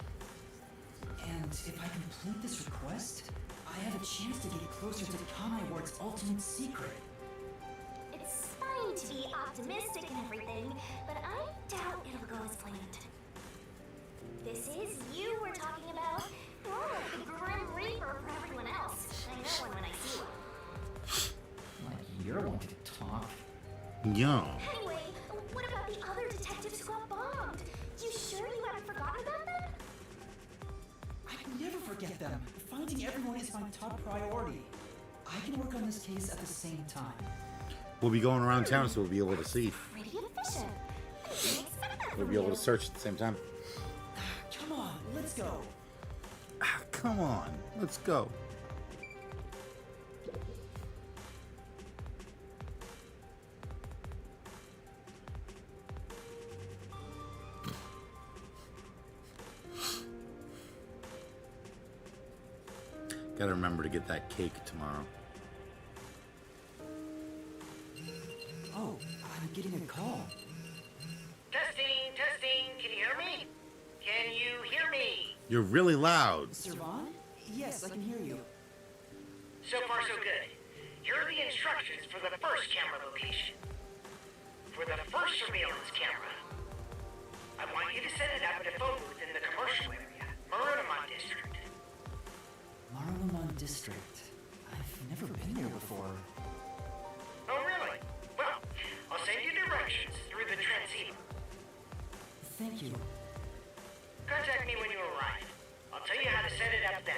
And if I complete this request, I have a chance to get closer to Kanai Ward's ultimate secret. It's fine to be optimistic and everything, but I doubt it'll go as planned. This is you we're talking about. You're like the Grim Reaper for everyone else. I know one when I see one. Like you're one to talk. Yeah. Anyway, what about the other detectives who got bombed? You sure you haven't forgotten about them? I'd never forget them. Finding everyone is my top priority. I can work on this case at the same time. We'll be going around town, so we'll be able to see. Pretty efficient. I didn't expect that We'll from be able you. to search at the same time. Come on, let's go. Come on, let's go. Gotta remember to get that cake tomorrow. Oh, I'm getting a call. Testing, testing. Can you hear me? Can you hear me? You're really loud. Servan? Yes, I can hear you. So far, so good. Here are the instructions for the first camera location. For the first surveillance camera, I want you to set it up at a phone booth in the commercial area, Marunamon District. Marunamon District. I've never been there before. Oh, really? Well, I'll send you directions through the transceiver. Thank you. Contact me when you arrive. I'll tell you how to set it up then.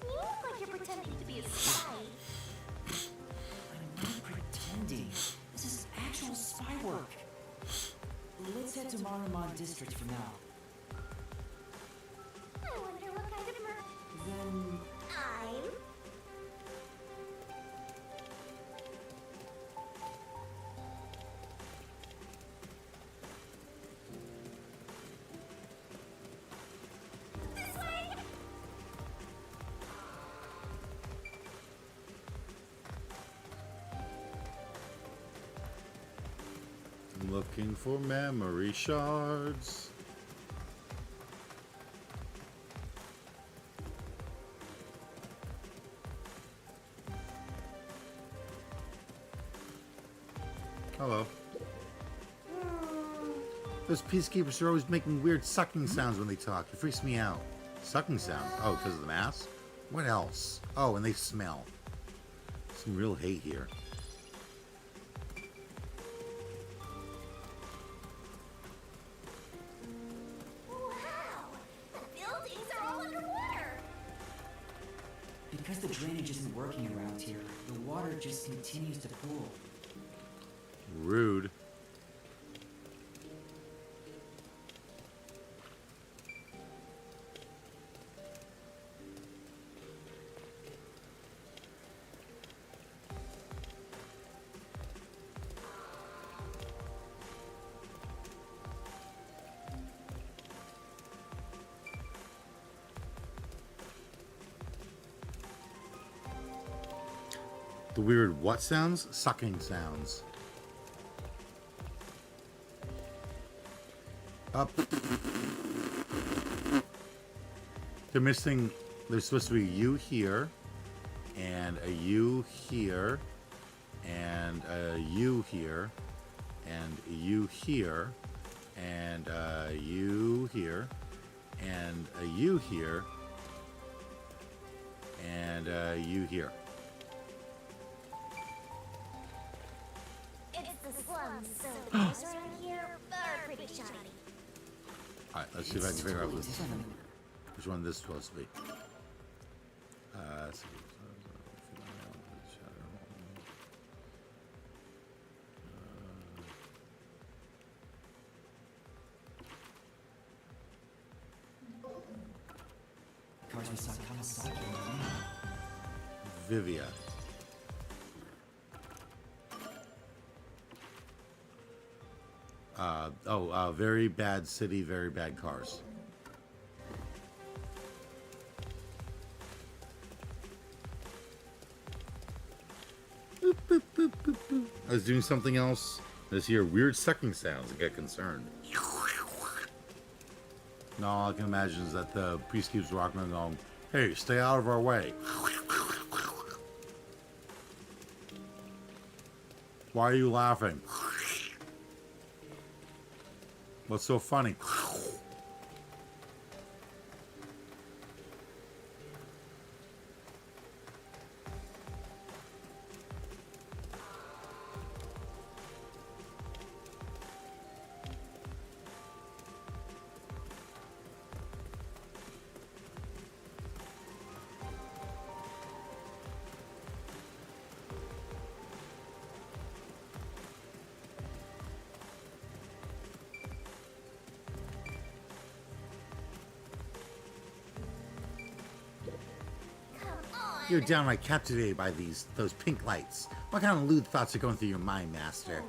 You look like you're pretending to be a spy. I'm not pretending. This is actual spy work. Let's head to Marunamon District for now. I wonder what kind of Then I'm. This way! Looking for memory shards. Hello. Those peacekeepers are always making weird sucking sounds when they talk. It freaks me out. Sucking sound? Oh, because of the mask? What else? Oh, and they smell. Some real hate here. Wow! The buildings are all underwater! because the drainage isn't working around here, the water just continues to pool. Rude. The weird what sounds? Sucking sounds. Up. They're missing. There's supposed to be a U here, and a U here, and a U here, and a U here, and a U here, and a U here, and a U here. It's the slums, so the cars around here are pretty shoddy. Alright, let's see if I can figure out Totally which different. one this is supposed to be. Let's see. Cars we saw Kawasaki in the game. Vivia. Very bad city, very bad cars. Boop, boop, boop, boop, boop. I was doing something else. I just hear weird sucking sounds and get concerned. No, all I can imagine is that the priest keeps walking around going, hey, stay out of our way. Why are you laughing? What's so funny? You're downright captivated by those pink lights. What kind of lewd thoughts are going through your mind, Master?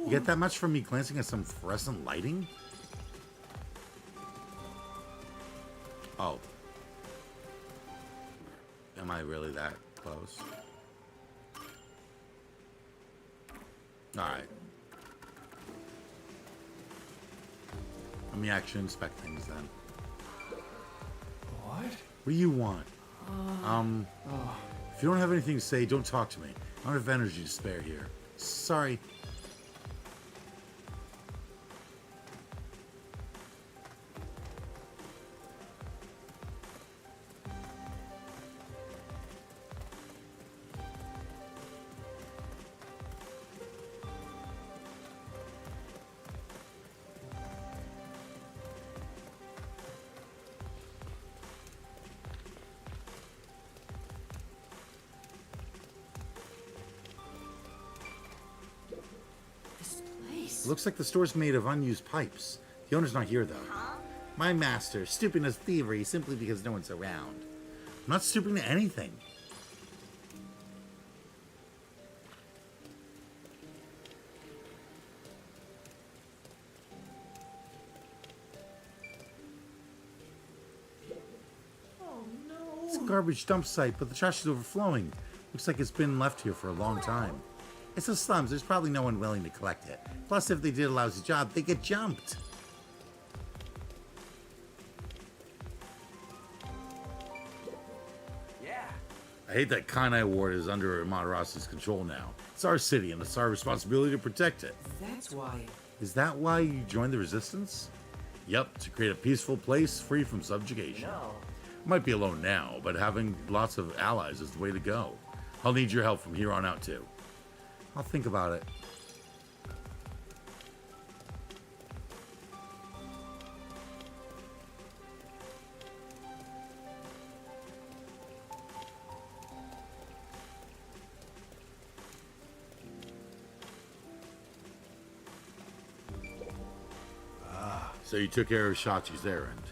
You get that much from me glancing at some fluorescent lighting? Oh. Am I really that close? Alright. Let me actually inspect things then. What? What do you want? If you don't have anything to say, don't talk to me. I don't have energy to spare here. Sorry. Looks like the store's made of unused pipes. The owner's not here, though. My master, stooping to thievery simply because no one's around. I'm not stooping to anything. It's a garbage dump site, but the trash is overflowing. Looks like it's been left here for a long time. It's the slums. There's probably no one willing to collect it. Plus, if they did a lousy job, they get jumped. Yeah. I hate that Kanai Ward is under Amaterasu's control now. It's our city, and it's our responsibility to protect it. That's why. Is that why you joined the Resistance? Yep, to create a peaceful place free from subjugation. No. Might be alone now, but having lots of allies is the way to go. I'll need your help from here on out, too. I'll think about it. So you took care of Shachi's errand.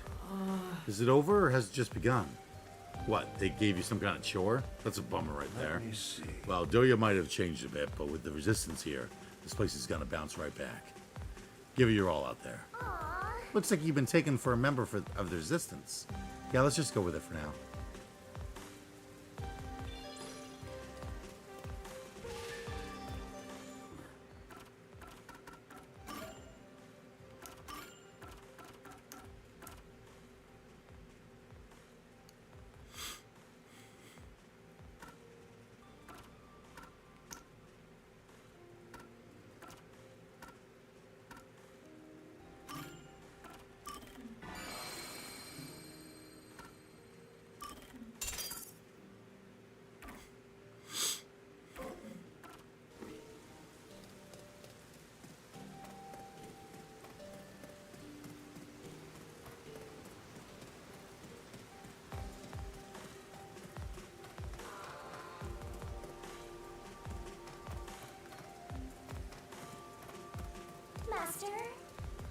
Is it over or has it just begun? What, they gave you some kind of chore? That's a bummer right there. Let me see. Well, Doya might have changed a bit, but with the Resistance here, this place is gonna bounce right back. Give it your all out there. Aww. Looks like you've been taken for a member of the Resistance. Yeah, let's just go with it for now. Master,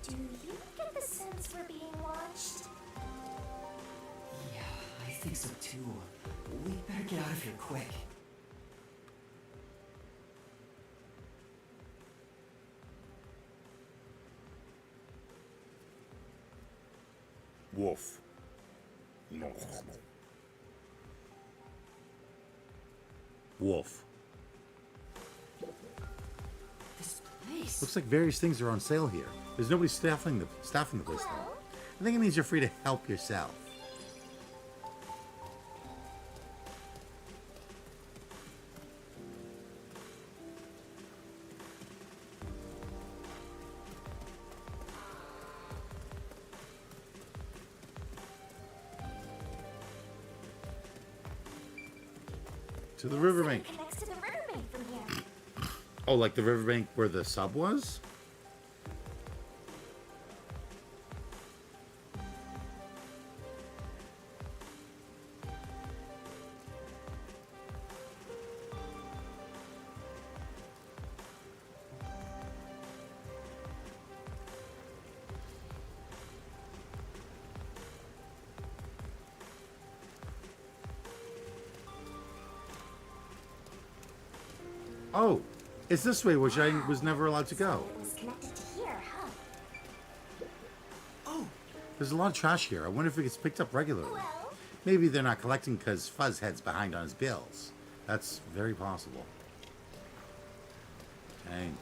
do you get the sense we're being watched? Yeah, I think so too. We better get out of here quick. Wolf. Wolf. This place. Looks like various things are on sale here. There's nobody staffing the place though. I think it means you're free to help yourself. To the riverbank. Connects to the riverbank from here. Oh, like the riverbank where the sub was? Oh, it's this way, which I was never allowed to go. It was connected to here, huh? Oh, There's a lot of trash here. I wonder if it gets picked up regularly. Well, Maybe they're not collecting because Fuzzhead's behind on his bills. That's very possible. Dang.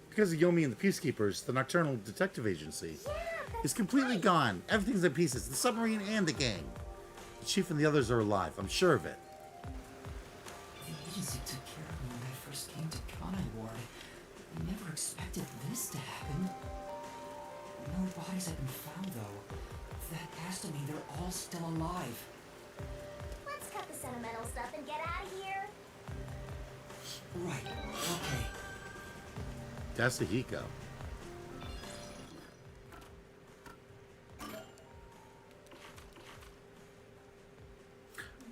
Because of Yomi and the Peacekeepers, the Nocturnal Detective Agency is completely gone. Everything's in pieces. The submarine and the gang. The chief and the others are alive. I'm sure of it. The agency took care of me when I first came to Kanai Ward. I never expected this to happen. No bodies have been found, though. That has to mean they're all still alive. let's cut the sentimental stuff and get out of here. Right, okay. Yasuhiko.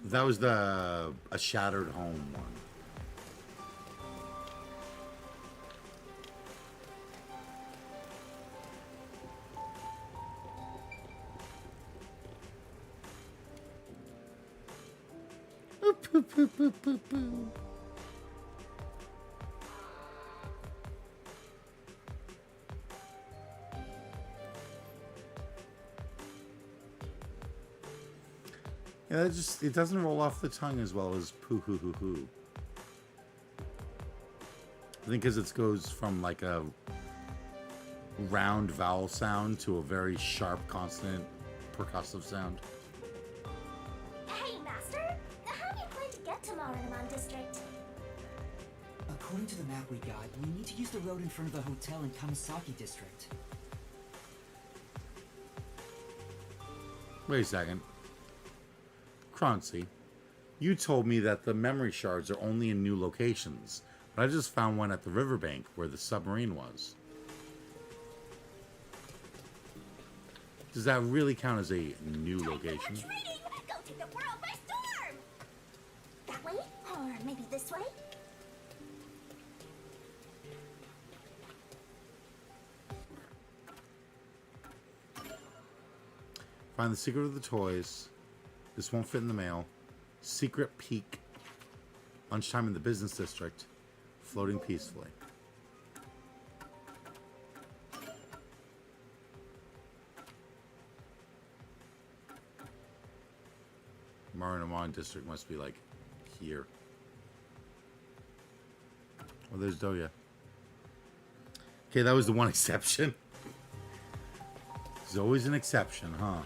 That was a Shattered Home one. Yeah, it doesn't roll off the tongue as well as poo hoo hoo hoo. I think because it goes from like a round vowel sound to a very sharp consonant percussive sound. Hey, Master! How do you plan to get to Marinamon District? According to the map we got, we need to use the road in front of the hotel in Kamisaki District. Wait a second. Croncy, you told me that the memory shards are only in new locations, but I just found one at the riverbank where the submarine was. Does that really count as a new location? Retreating! Go take the world by storm! That way? Or maybe this way? Find the secret of the toys. This won't fit in the mail. Secret peek. Lunchtime in the business district. Floating peacefully. Marinamon district must be like here. Oh, there's Doya. Okay, that was the one exception. There's always an exception, huh?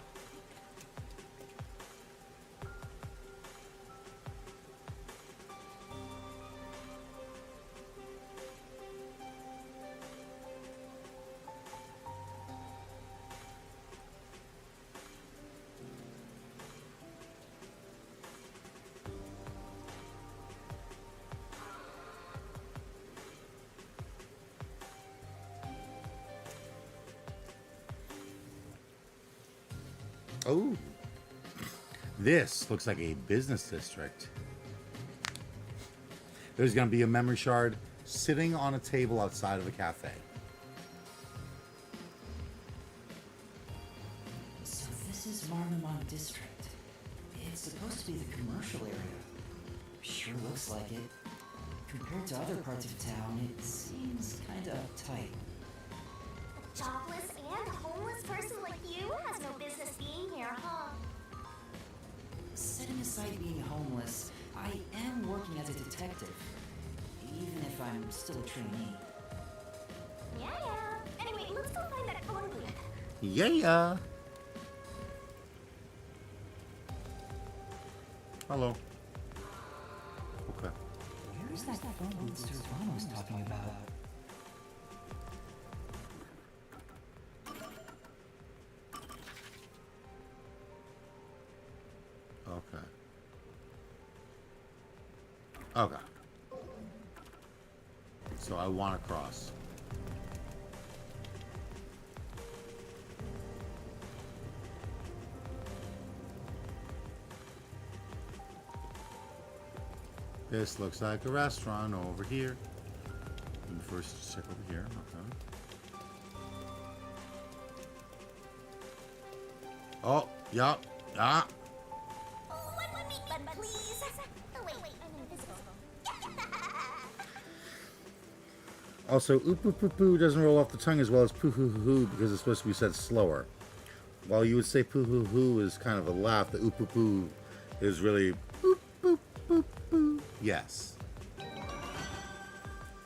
Oh, this looks like a business district. There's going to be a memory shard sitting on a table outside of a cafe. So this is Marinamon District. It's supposed to be the commercial area. Sure looks like it. Compared to other parts of town, it seems kinda uptight. A jobless and homeless person like you has no business being here, huh? Setting aside being homeless, I am working as a detective. Even if I'm still a trainee. Yeah. Anyway, let's go find that phone booth. Yeah. Hello. Okay. Where's that phone booth Servano was talking about? Okay. Okay. So I want to cross. This looks like a restaurant over here. Let me first check over here. Okay. Oh, yup. Ah. Oh, one meat bun, please. Oh, wait. Also, oop oop oop poo doesn't roll off the tongue as well as poo hoo hoo hoo because it's supposed to be said slower. While you would say poo hoo hoo is kind of a laugh, the oop oop poo is really boop boop boop boo. Yes.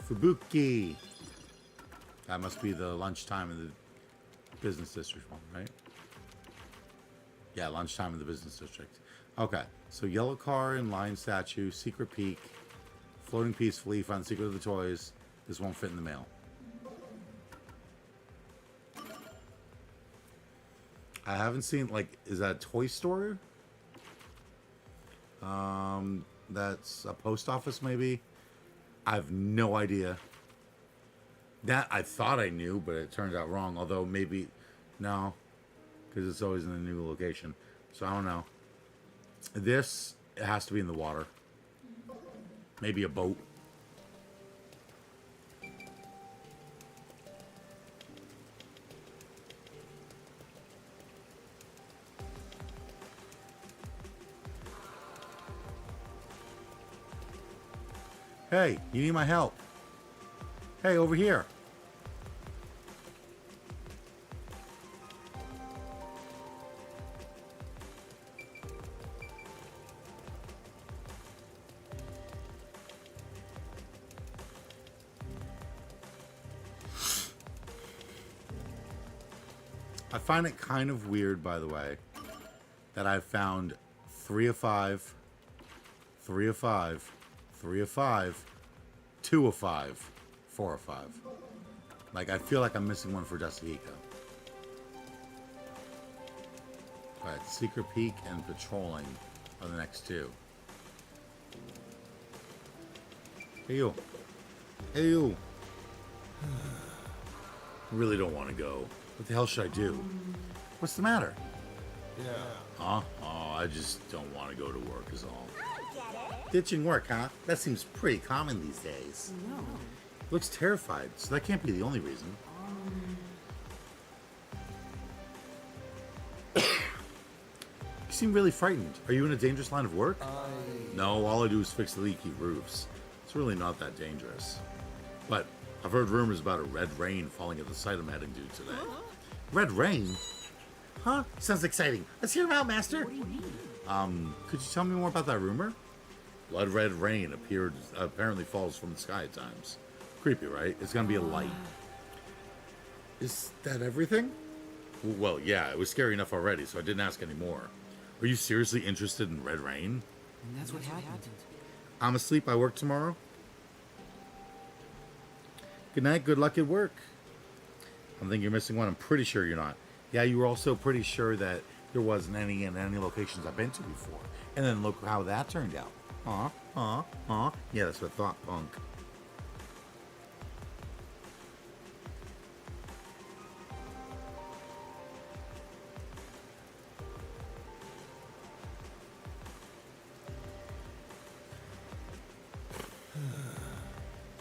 Fubuki. That must be the lunchtime in the business district one, right? Yeah, lunchtime in the business district. Okay, so yellow car and lion statue, secret peak, floating peacefully, find the secret of the toys. This won't fit in the mail. I haven't seen, like, is that a toy store? That's a post office, maybe? I have no idea. That I thought I knew, but it turned out wrong. Although maybe, no, because it's always in a new location. So I don't know. This, it has to be in the water. Maybe a boat. Hey, you need my help. Hey, over here. I find it kind of weird, by the way, that I've found 3 of 5, 3 of 5, 3 of 5, 2 of 5, 4 of 5. Like, I feel like I'm missing one for Dustahika. Alright, Secret Peak and Patrolling are the next two. Hey, you. Hey, you. I really don't want to go. What the hell should I do? What's the matter? Yeah. Huh? Oh, I just don't want to go to work is all. I get it. Ditching work, huh? That seems pretty common these days. No. Looks terrified, so that can't be the only reason. You seem really frightened. Are you in a dangerous line of work? No, all I do is fix leaky roofs. It's really not that dangerous. But I've heard rumors about a red rain falling at the site I'm heading to today. Red rain? Huh? Sounds exciting. Let's hear him out, Master. Could you tell me more about that rumor? Blood red rain apparently falls from the sky at times. Creepy, right? It's gonna be a light. Is that everything? Well, yeah, it was scary enough already, so I didn't ask any more. Are you seriously interested in red rain? And that's what happened. I'm asleep. I work tomorrow. Good night. Good luck at work. I think you're missing one. I'm pretty sure you're not. Yeah, you were also pretty sure that there wasn't any in any locations I've been to before. And then look how that turned out. Yeah, that's what I thought, punk.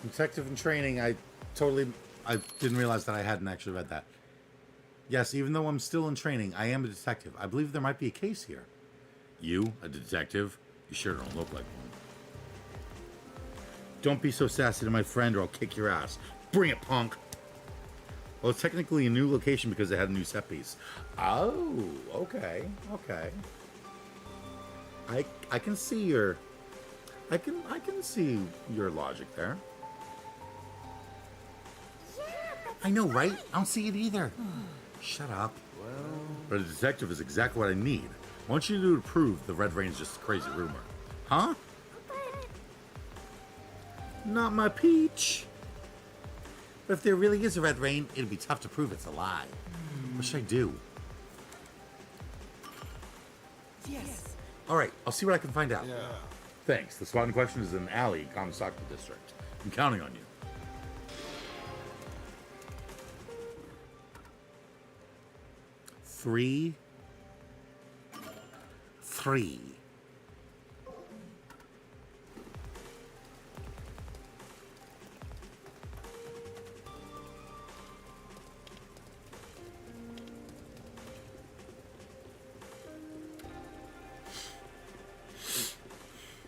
Detective in training, I didn't realize that I hadn't actually read that. Yes, even though I'm still in training, I am a detective. I believe there might be a case here. You, a detective? You sure don't look like one. Don't be so sassy to my friend or I'll kick your ass. Bring it, punk! Well, it's technically a new location because they had a new set piece. Oh, okay. I can see your... I can see your logic there. Yeah, that's I know, right? I don't see it either. Shut up. Well... But a detective is exactly what I need. I want you to do to prove the Red Rain's just a crazy rumor. Huh? Not my peach. But if there really is a Red Rain, it'd be tough to prove it's a lie. What should I do? Yes. Alright, I'll see what I can find out. Yeah. Thanks. The spot in question is in an alley, Kamasaki District. I'm counting on you. Three.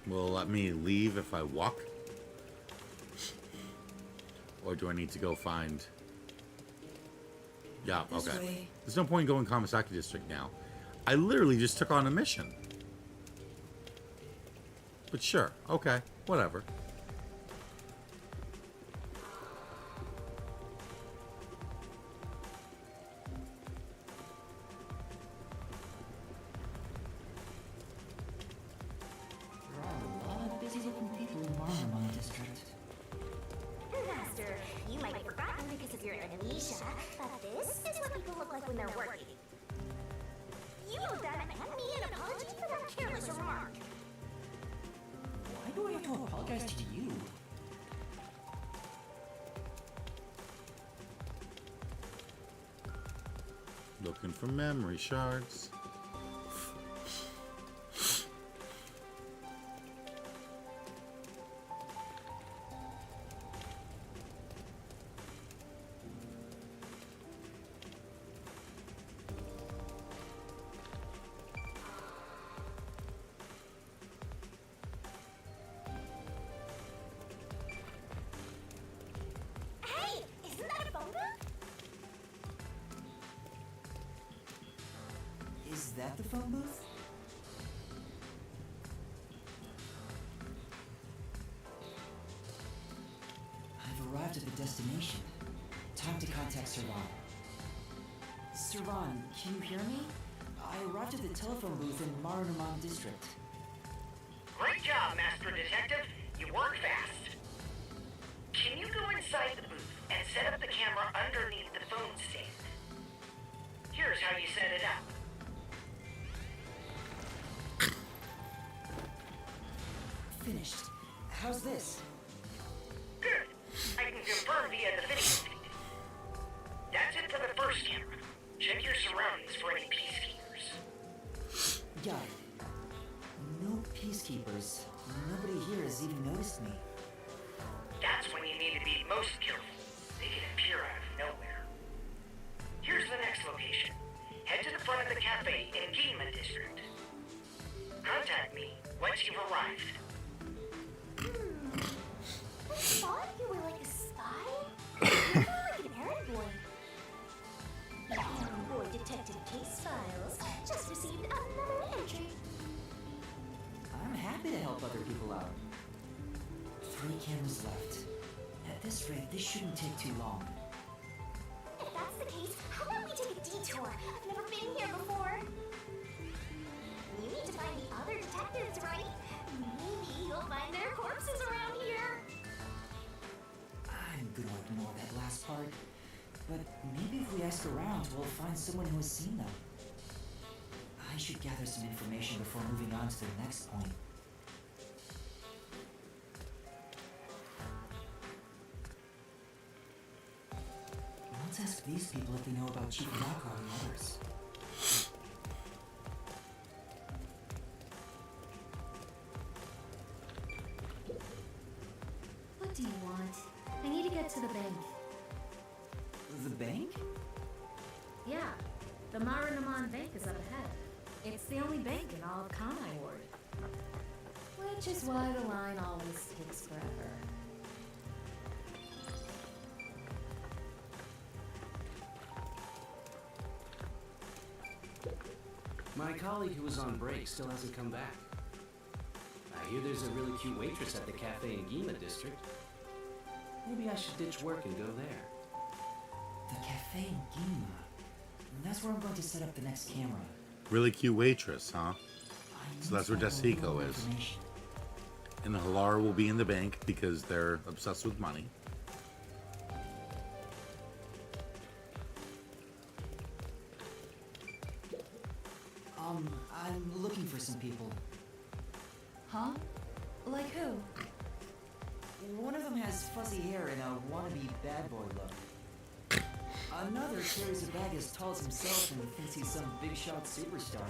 Will let me leave if I walk? Or do I need to go find... Yeah, This okay. way. There's no point in going Kamasaki District now. I literally just took on a mission. But sure, okay, whatever. There are a lot of busy-looking people in Marmon District. Master, you might have forgotten because of your amnesia, but this is what people look like when they're working. You owe them and me an apology for that careless remark. Why do I have to apologize to you? Looking for memory shards. Hey, isn't that a phone booth? Is that the phone booth? I've arrived at the destination. Time to contact Servan. Servan, can you hear me? I arrived at the telephone booth in Marunouman District. Great job, Master Detective. You work fast. Can you go inside the booth and set up the camera underneath the phone stand? Here's how you set it up. Finished. How's this? Good. I can confirm via the video feed. That's it for the first camera. Check your surroundings for any peacekeepers. Got it. No peacekeepers. Nobody here has even noticed me. That's when you need to be most careful. They can appear out of nowhere. Here's the next location. Head to the front of the cafe in Ginma District. Contact me once you've arrived. I thought you were like a spy. You're more like an errand boy. Errand boy detected case files. Just received another entry. I'm happy to help other people out. 3 cameras left. At this rate, this shouldn't take too long. If that's the case, how about we take a detour? I've never been here before. We need to find the other detectives, right? Maybe you'll find their corpses around here. I'm gonna ignore that last part. But maybe if we ask around, we'll find someone who has seen them. I should gather some information before moving on to the next point. Let's ask these people if they know about Chief Yaka and others. What do you want? I need to get to the bank. The bank? Yeah, the Marunouman Bank is up ahead. It's the only bank in all of Kanai Ward. Which is why the line always takes forever. My colleague who was on break still hasn't come back. I hear there's a really cute waitress at the cafe in Ginma District. Maybe I should ditch work and go there. The cafe in Ginma. That's where I'm going to set up the next camera. Really cute waitress, huh? I So that's where need to find a little Desico more is. information. And the Halar will be in the bank because they're obsessed with money. I'm looking for some people. Huh? Like who? One of them has fuzzy hair and a wannabe bad boy look. Another carries a bag as tall as himself and thinks he's some big shot superstar.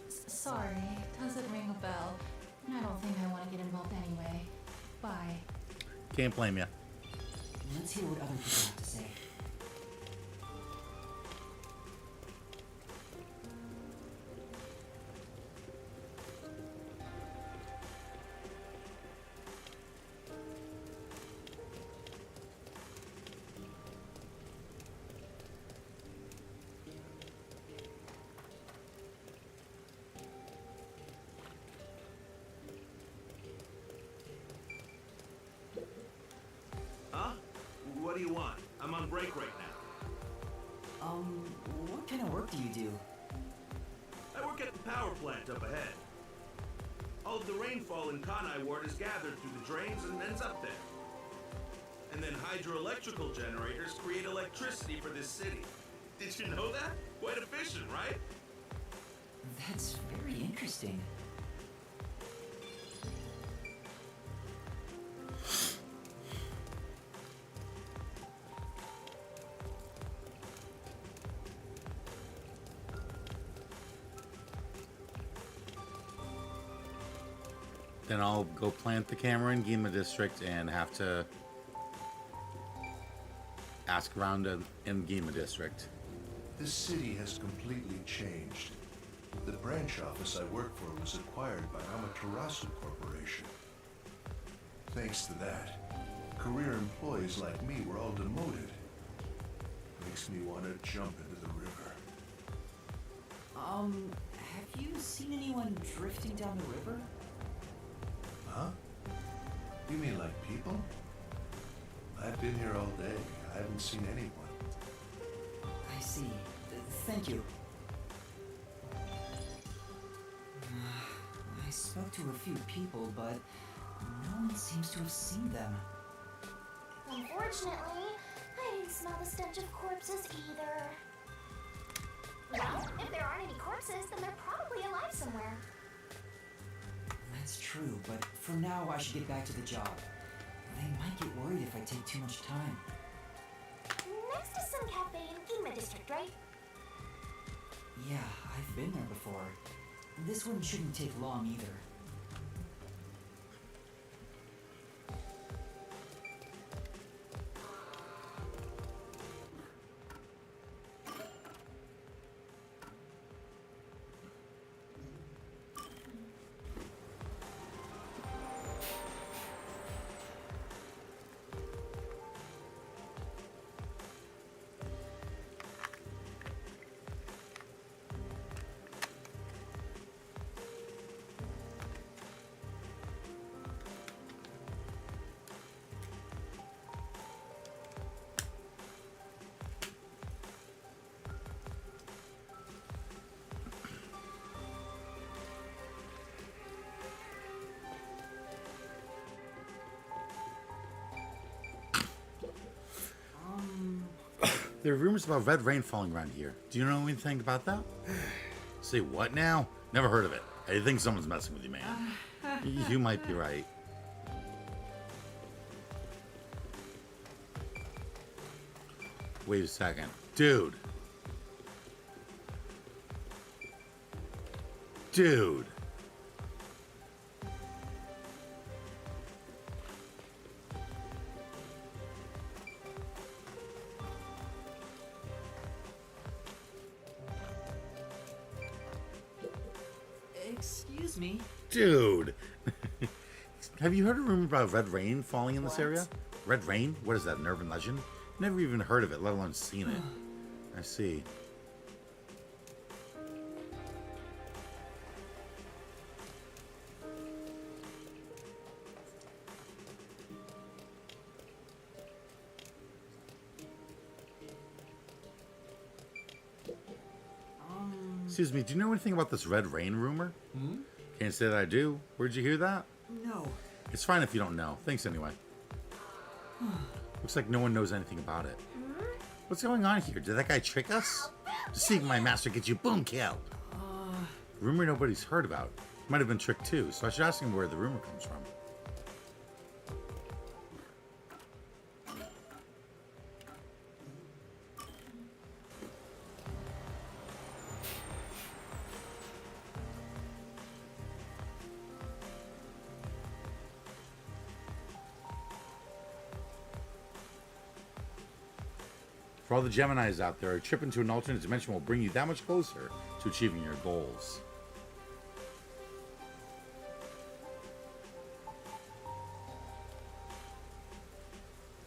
Sorry, doesn't ring a bell. And I don't think I want to get involved anyway. Bye. Can't blame you. Let's hear what other people have to say. want? I'm on break right now. What kind of work do you do? I work at the power plant up ahead. All of the rainfall in Kanai Ward is gathered through the drains and ends up there. And then hydroelectrical generators create electricity for this city. Did you know that? Quite efficient, right? That's very interesting. Then I'll go plant the camera in Gima District and have to ask around in Gima District. This city has completely changed. The branch office I work for was acquired by Amaterasu Corporation. Thanks to that, career employees like me were all demoted. Makes me want to jump into the river. Have you seen anyone drifting down the river? Huh? You mean like people? I've been here all day. I haven't seen anyone. I see. Thank you. I spoke to a few people, but no one seems to have seen them. Unfortunately, I didn't smell the stench of corpses either. Well, if there aren't any corpses, then they're probably alive somewhere. That's true, but for now I should get back to the job. They might get worried if I take too much time. Next is some cafe in Gima District, right? Yeah, I've been there before. This one shouldn't take long either. There are rumors about red rain falling around here. Do you know anything about that? Say what now? Never heard of it. I think someone's messing with you, man. You might be right. Wait a second. Dude. Dude. Excuse me? Dude. Have you heard a rumor about red rain falling in this area? Red rain? What is that, an urban legend? Never even heard of it, let alone seen it. I see. Excuse me, do you know anything about this red rain rumor? Can't say that I do. Where'd you hear that? No. It's fine if you don't know. Thanks anyway. Looks like no one knows anything about it. What's going on here? Did that guy trick us? Deceiving my master gets you boom killed. Rumor nobody's heard about. Might have been tricked too, so I should ask him where the rumor comes from. For all the Geminis out there, a trip into an alternate dimension will bring you that much closer to achieving your goals.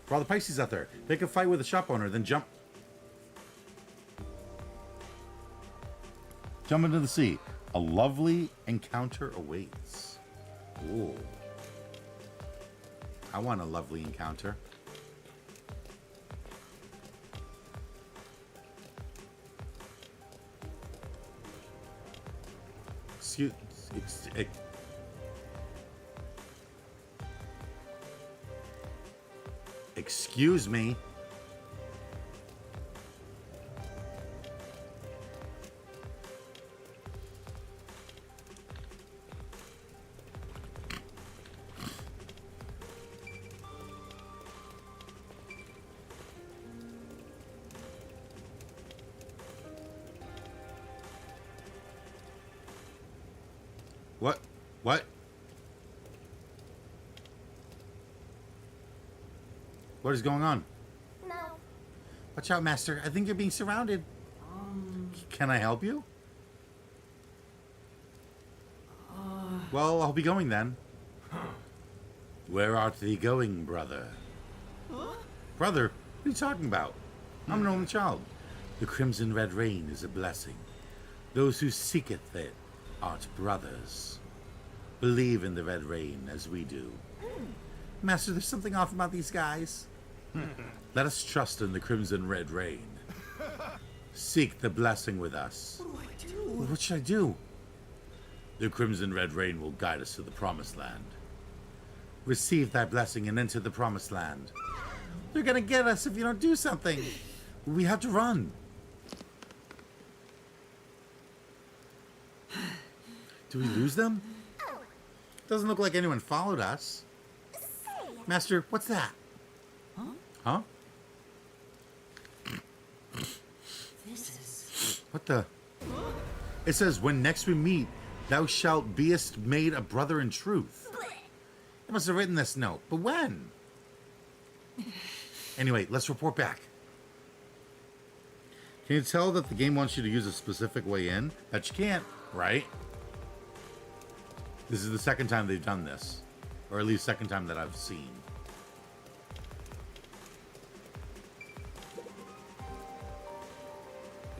For all the Pisces out there, pick a fight with a shop owner, then jump into the sea. A lovely encounter awaits. Ooh. I want a lovely encounter. Excuse, excuse me. What? What? What is going on? No. Watch out, Master. I think you're being surrounded. Can I help you? Well, I'll be going then. Where art thee going, brother? Brother? What are you talking about? I'm an only child. The crimson red rain is a blessing. Those who seeketh it art brothers. Believe in the red rain as we do. Master, there's something off about these guys. Let us trust in the crimson red rain. Seek the blessing with us. What do I do? What should I do? The crimson red rain will guide us to the promised land. Receive thy blessing and enter the promised land. They're gonna get us if you don't do something. We have to run. Do we lose them? Doesn't look like anyone followed us. Master, what's that? Huh? This is... What the? It says, when next we meet, thou shalt beest made a brother in truth. They must have written this note, but when? Anyway, let's report back. Can you tell that the game wants you to use a specific way in? That you can't, right? This is the second time they've done this. Or at least second time that I've seen.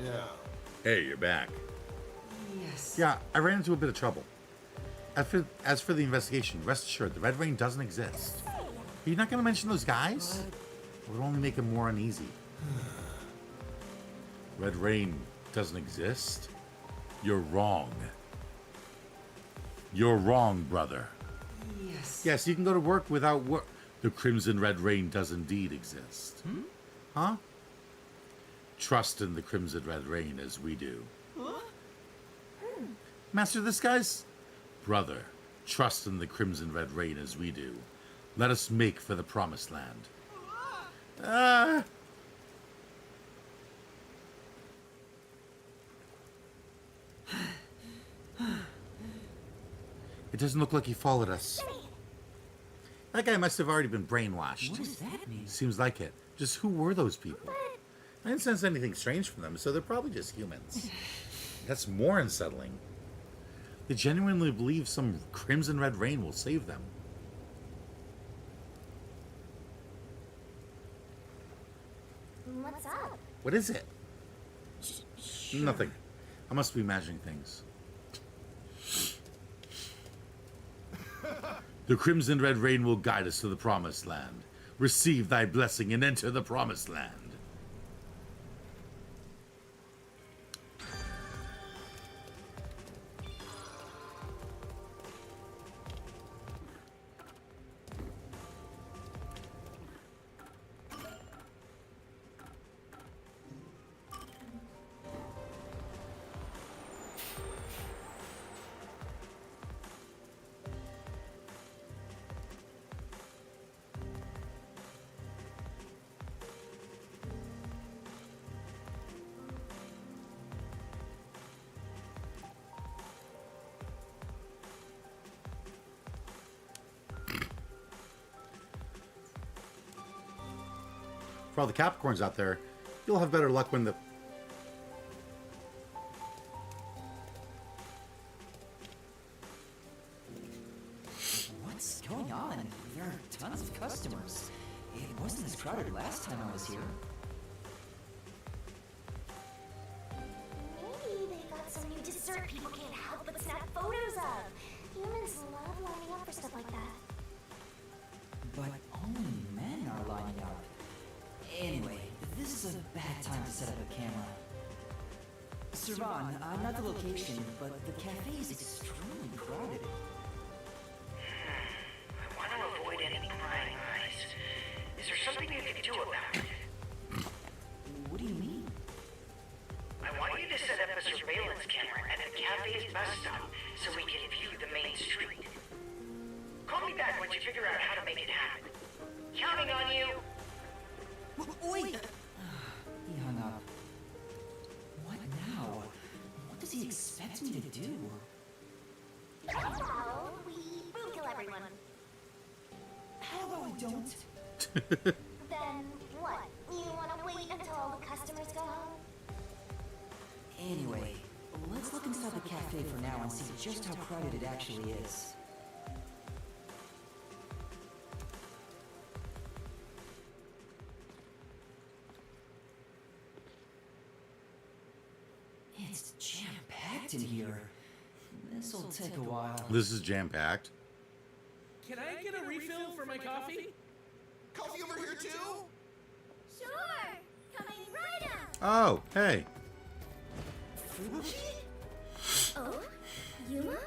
Yeah. Hey, you're back. Yes. Yeah, I ran into a bit of trouble. As for the investigation, rest assured, the Red Rain doesn't exist. Are you not going to mention those guys? It would only make him more uneasy. Red Rain doesn't exist? You're wrong. You're wrong, brother. Yes. Yes, you can go to work without work. The Crimson Red Rain does indeed exist. Huh? Trust in the Crimson Red Rain as we do. Master, this guy's... Brother, trust in the Crimson Red Rain as we do. Let us make for the Promised Land. It doesn't look like he followed us. That guy must have already been brainwashed. What does that mean? Seems like it. Just who were those people? I didn't sense anything strange from them, so they're probably just humans. That's more unsettling. They genuinely believe some Crimson Red Rain will save them. What's up? What is it? Nothing. I must be imagining things. The Crimson Red Rain will guide us to the Promised Land. Receive thy blessing and enter the Promised Land. For all the Capricorns out there, you'll have better luck when the... What's going on? There are tons of customers. It wasn't as crowded last time I was here. Maybe they got some new dessert people can't help but snap photos of. Humans love lining up for stuff like that. But only men are lining up. Anyway, this is a bad time to set up a camera. Servan, not the location, but the cafe is extremely crowded. I want to avoid any prying eyes. Is there something you can do about it? What do you mean? I want you to set up a surveillance camera at the cafe's bus stop so we can view the main street. Call me back once you figure out how to make it happen. Counting on you! Wait! He hung up. What now? What does he expect me to do? Hello, we wrinkle everyone. How about we don't? Then what? You want to wait until all the customers go home? Anyway, let's look inside the cafe for now and see just how crowded it actually is. It's jam-packed in here. This'll take a while. This is jam-packed. Can I get a refill for my coffee? Coffee over here too? Sure! Coming right up! Oh, hey. Oh? Yuma?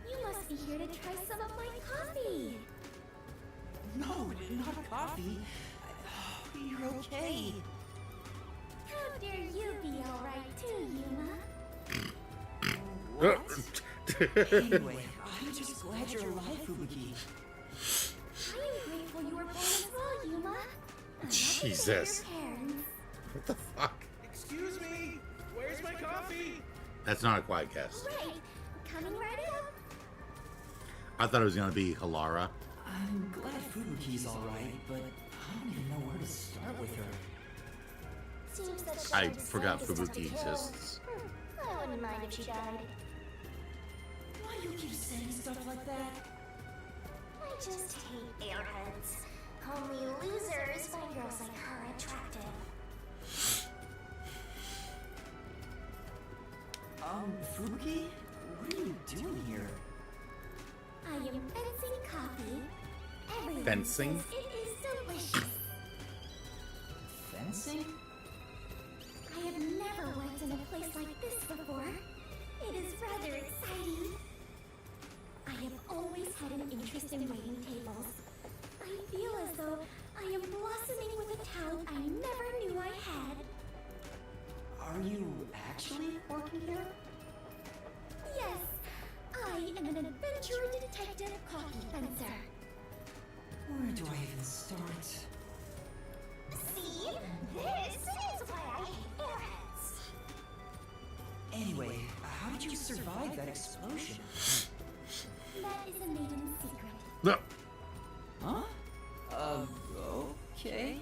You must be here to try some of my coffee! No, not coffee. You're okay. How dare you be alright too, Yuma? What? Anyway, I'm just glad you're alive, Fubuki. I am grateful you were born as well, Yuma. I'm not Jesus. your parents. What the fuck? Excuse me, where's my coffee? That's not a quiet guess. Right, coming right up. I thought it was gonna be Halara. I'm glad Fubuki's alright, but I don't even know where to start with her. Seems that I Shepard's forgot leg is tough to Fubuki kill. exists. I wouldn't mind if she died. Why do you keep saying stuff like that? I just hate airheads. Only losers find girls like her attractive. Fubuki? What are you doing here? I am fencing coffee. Everyone Fencing? says it is delicious. Fencing? I have never worked in a place like this before. It is rather exciting. I have always had an interest in waiting tables. I feel as though I am blossoming with a talent I never knew I had. Are you actually working here? Yes, I am an adventurer detective coffee fencer. Where do I even start? See? This is why I hate airheads. Anyway, how did you survive that explosion? That is a maiden secret. No. Huh? Okay.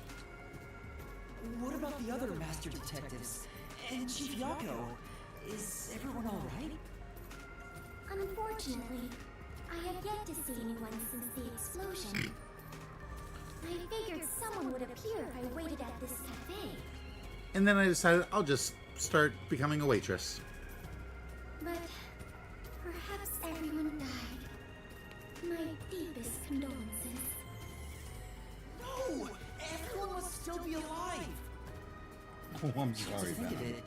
What about the other master detectives? And Chief Yako? Is everyone alright? Unfortunately, I have yet to see anyone since the explosion. I figured someone would appear if I waited at this cafe. And then I decided I'll just start becoming a waitress. But perhaps everyone died. My deepest condolences. No! Everyone must still be alive! Oh, I'm To sorry think about of it. it,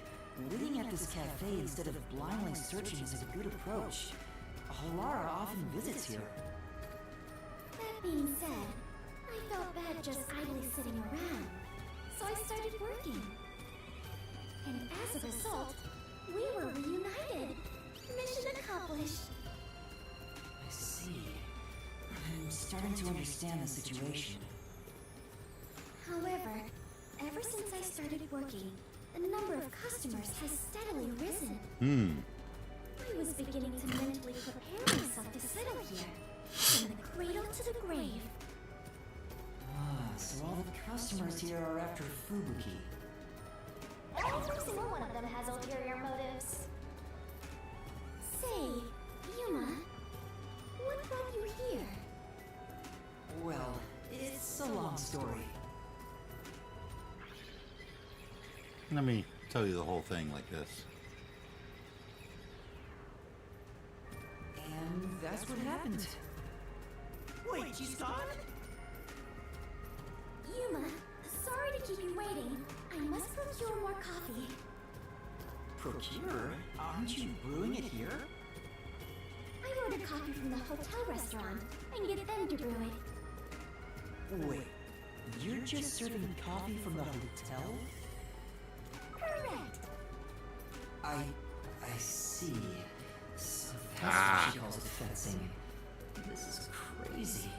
waiting at this cafe instead of blindly searching is a good approach. Halara often visits here. That being said, I felt bad just idly sitting around. So I started working. And as a result, we were reunited. Mission accomplished. I see. I'm starting to understand the situation. However, ever since I started working, the number of customers has steadily risen. I was beginning to mentally prepare myself to settle here, from the cradle to the grave. Ah, so all the customers here are after Fubuki. Every single one of them has ulterior motives. Say, Yuma, what brought you here? Well, it's a long story. Let me tell you the whole thing like this. And that's what happened. Wait, she's gone? Yuma, sorry to keep you waiting. I must procure more coffee. Procure? Aren't you brewing it here? I ordered coffee from the hotel restaurant and get them to brew it. Wait, you're just serving coffee from the hotel? Correct. I see. So that's what she calls it fencing. This is crazy.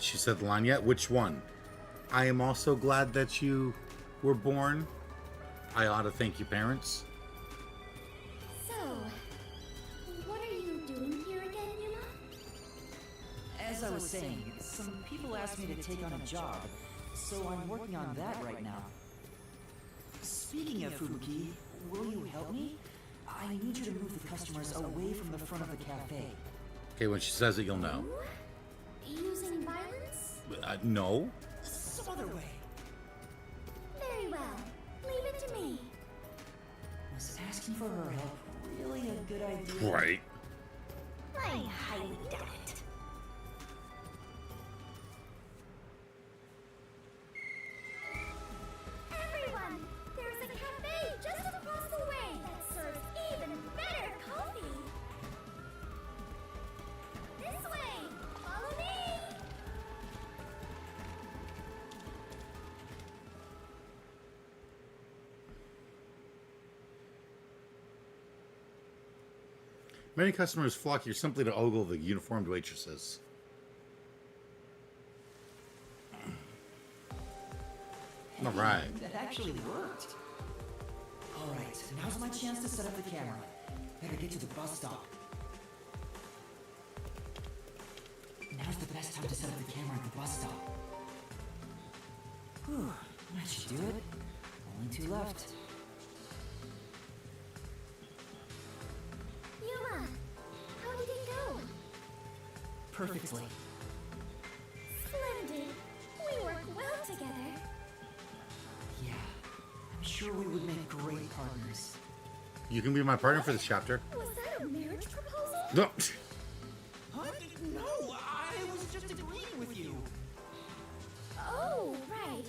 She said the line yet? Which one? I am also glad that you were born. I ought to thank you, parents. So, what are you doing here again, Yuma? As I was saying, some people asked me to take on a job, so I'm working on that right now. Speaking of Fubuki, will you help me? I need you to move the customers away from the front of the cafe. Okay, when she says it, you'll know. Using violence? No. Some other way. Very well. Leave it to me. Was asking for her help really a good idea? Right. I highly doubt it. Everyone, there's a cafe just across the way that serves even better coffee. This way, follow me. Many customers flock here simply to ogle the uniformed waitresses. All right. That actually worked. All right, now's my chance to set up the camera. Better get to the bus stop. Now's the best time to set up the camera at the bus stop. Whew, that should do it. Only 2 left. Yuma, how did it go? Perfectly. Splendid. We work well together. Yeah, I'm sure we would make great partners. You can be my partner for this chapter. Was that a marriage proposal? No. Huh? No, I was just agreeing with you. Oh, right.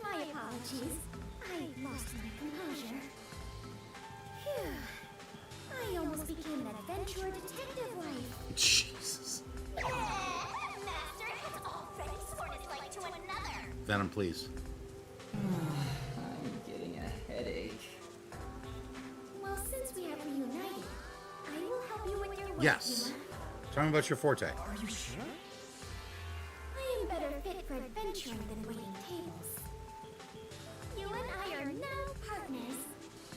My apologies. I lost my composure. Phew. I almost became an adventurer detective wife. Jesus. Master has already sworn his life to another. Venom, please. I'm getting a headache. Well, since we have reunited, I will help you with your work, Yes. Yuma. Tell me about your forte. Are you sure? I am better fit for adventuring than waiting tables. You and I are now partners.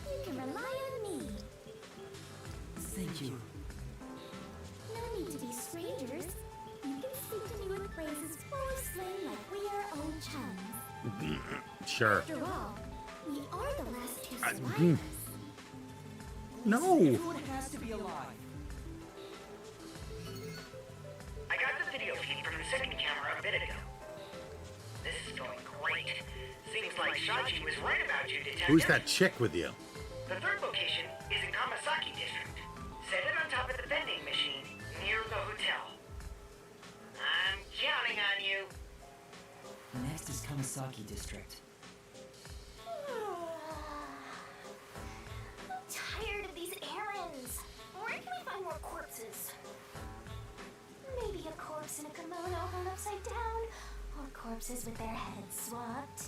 You can rely on me. Thank you. No need to be strangers. You can speak to me with phrases full of slang like we are old chums. Sure. After all, we are the last 2 survivors. No. Everyone has to be alive. I got the video feed from the second camera a bit ago. This is going great. Seems like Shachi was right about you, Detective. Who's that chick with you? The third location is in Kamasaki District. Set it on top of the vending machine near the hotel. I'm counting on you. Next is Kamasaki District. I'm tired of these errands. Where can we find more corpses? Maybe a corpse in a kimono hung upside down, or corpses with their heads swapped.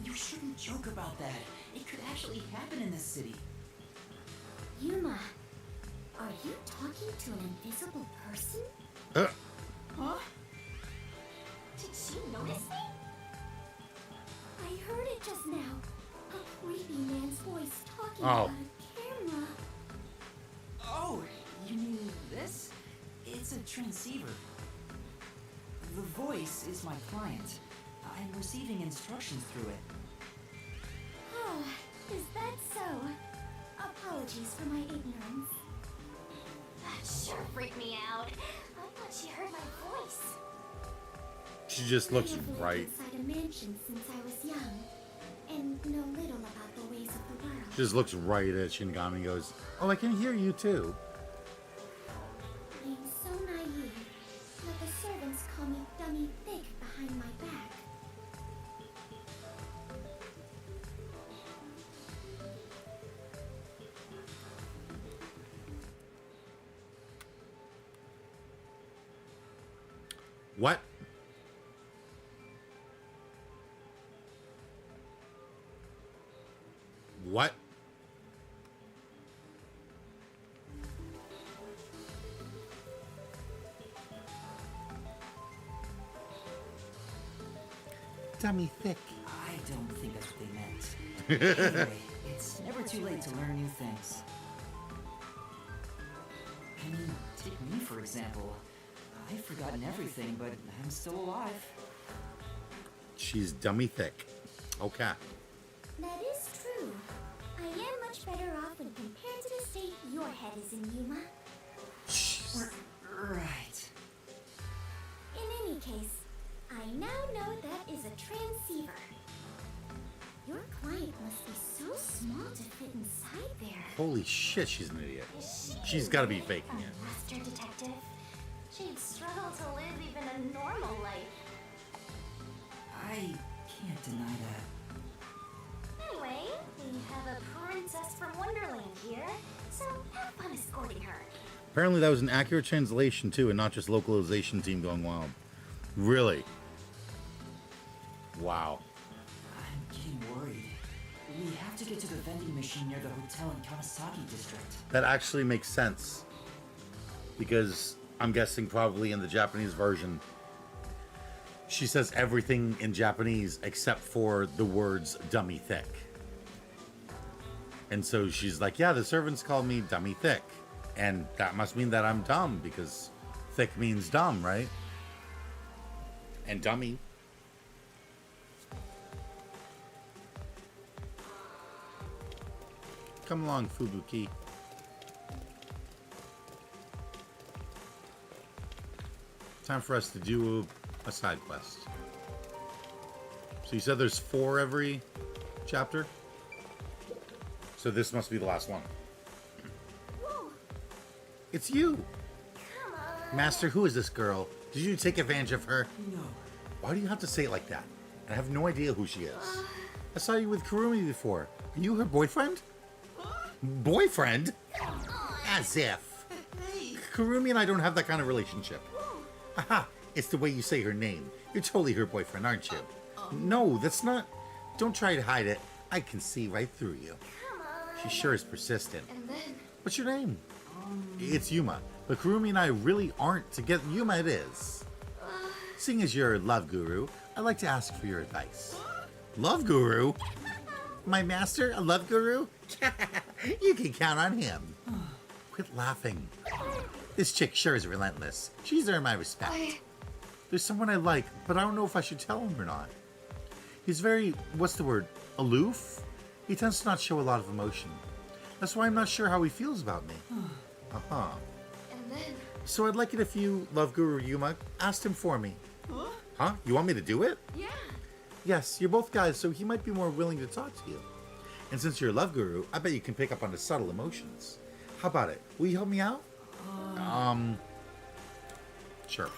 You shouldn't joke about that. It could actually happen in this city. Yuma, are you talking to an invisible person? Huh? Did she notice me? I heard it just now. A creepy man's voice talking Oh. about a camera. Oh, you mean this? It's a transceiver. The voice is my client. I'm receiving instructions through it. Oh, is that so? Apologies for my ignorance. That sure freaked me out. I thought she heard my voice. She just looks I have lived right. inside a mansion since I was young, and know little about the ways of the world. She just looks right at Shinigami and goes, "Oh, I can hear you too." I am so naive that the servants call me Dummy Thick What? What? Dummy thick. I don't think that's what they meant. Anyway, it's never too late to learn new things. I mean, take me for example. I've forgotten everything, but I'm still alive. She's dummy thick. Okay. That is true. I am much better off when compared to the state your head is in, Yuma. Right. In any case, I now know that is a transceiver. Your client must be so small to fit inside there. Holy shit, she's an idiot. Is She's got to be faking it. Master detective. She'd struggle to live even a normal life. I can't deny that. Anyway, we have a princess from Wonderland here, so have fun escorting her. Apparently that was an accurate translation too, and not just localization team going wild. Really? Wow. I'm getting worried. We have to get to the vending machine near the hotel in Kawasaki district. That actually makes sense. Because I'm guessing probably in the Japanese version, she says everything in Japanese except for the words dummy thick. And so she's like, yeah, the servants call me dummy thick. And that must mean that I'm dumb, because thick means dumb, right? And dummy. Come along, Fubuki. Time for us to do a side quest. So you said there's 4 every chapter? So this must be the last one. It's you! Master, who is this girl? Did you take advantage of her? No. Why do you have to say it like that? I have no idea who she is. I saw you with Kurumi before. Are you her boyfriend? Boyfriend? As if. Kurumi and I don't have that kind of relationship. Aha! It's the way you say her name. You're totally her boyfriend, aren't you? No, that's not. Don't try to hide it. I can see right through you. She sure is persistent. And then... What's your name? It's Yuma. But Kurumi and I really aren't together. Yuma it is. Seeing as you're a love guru, I'd like to ask for your advice. Love guru? My master, a love guru? You can count on him. Quit laughing. This chick sure is relentless. She's earned my respect. There's someone I like, but I don't know if I should tell him or not. He's very, what's the word, aloof? He tends to not show a lot of emotion. That's why I'm not sure how he feels about me. Uh-huh. And then... So I'd like it if you, Love Guru Yuma, asked him for me. Huh? You want me to do it? Yeah. Yes, you're both guys, so he might be more willing to talk to you. And since you're a Love Guru, I bet you can pick up on the subtle emotions. How about it? Will you help me out? Sure.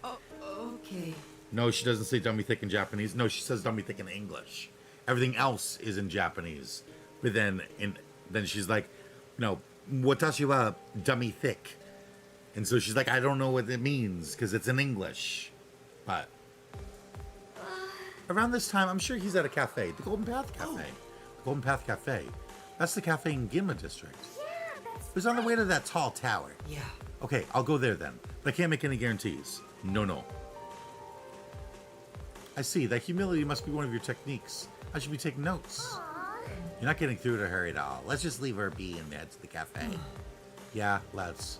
Okay. No, she doesn't say dummy thick in Japanese. No, she says dummy thick in English. Everything else is in Japanese. But then she's like, no, watashi wa dummy thick. And so she's like, I don't know what it means because it's in English. But around this time, I'm sure he's at a cafe, the Golden Path Cafe. The Golden Path Cafe. That's the cafe in Ginma District. Yeah, that's... It was on the way to that tall tower. Yeah. Okay, I'll go there then. But I can't make any guarantees. No. I see. That humility must be one of your techniques. I should be taking notes. Aww. You're not getting through to her at all. Let's just leave her be and head to the cafe. Yeah, let's.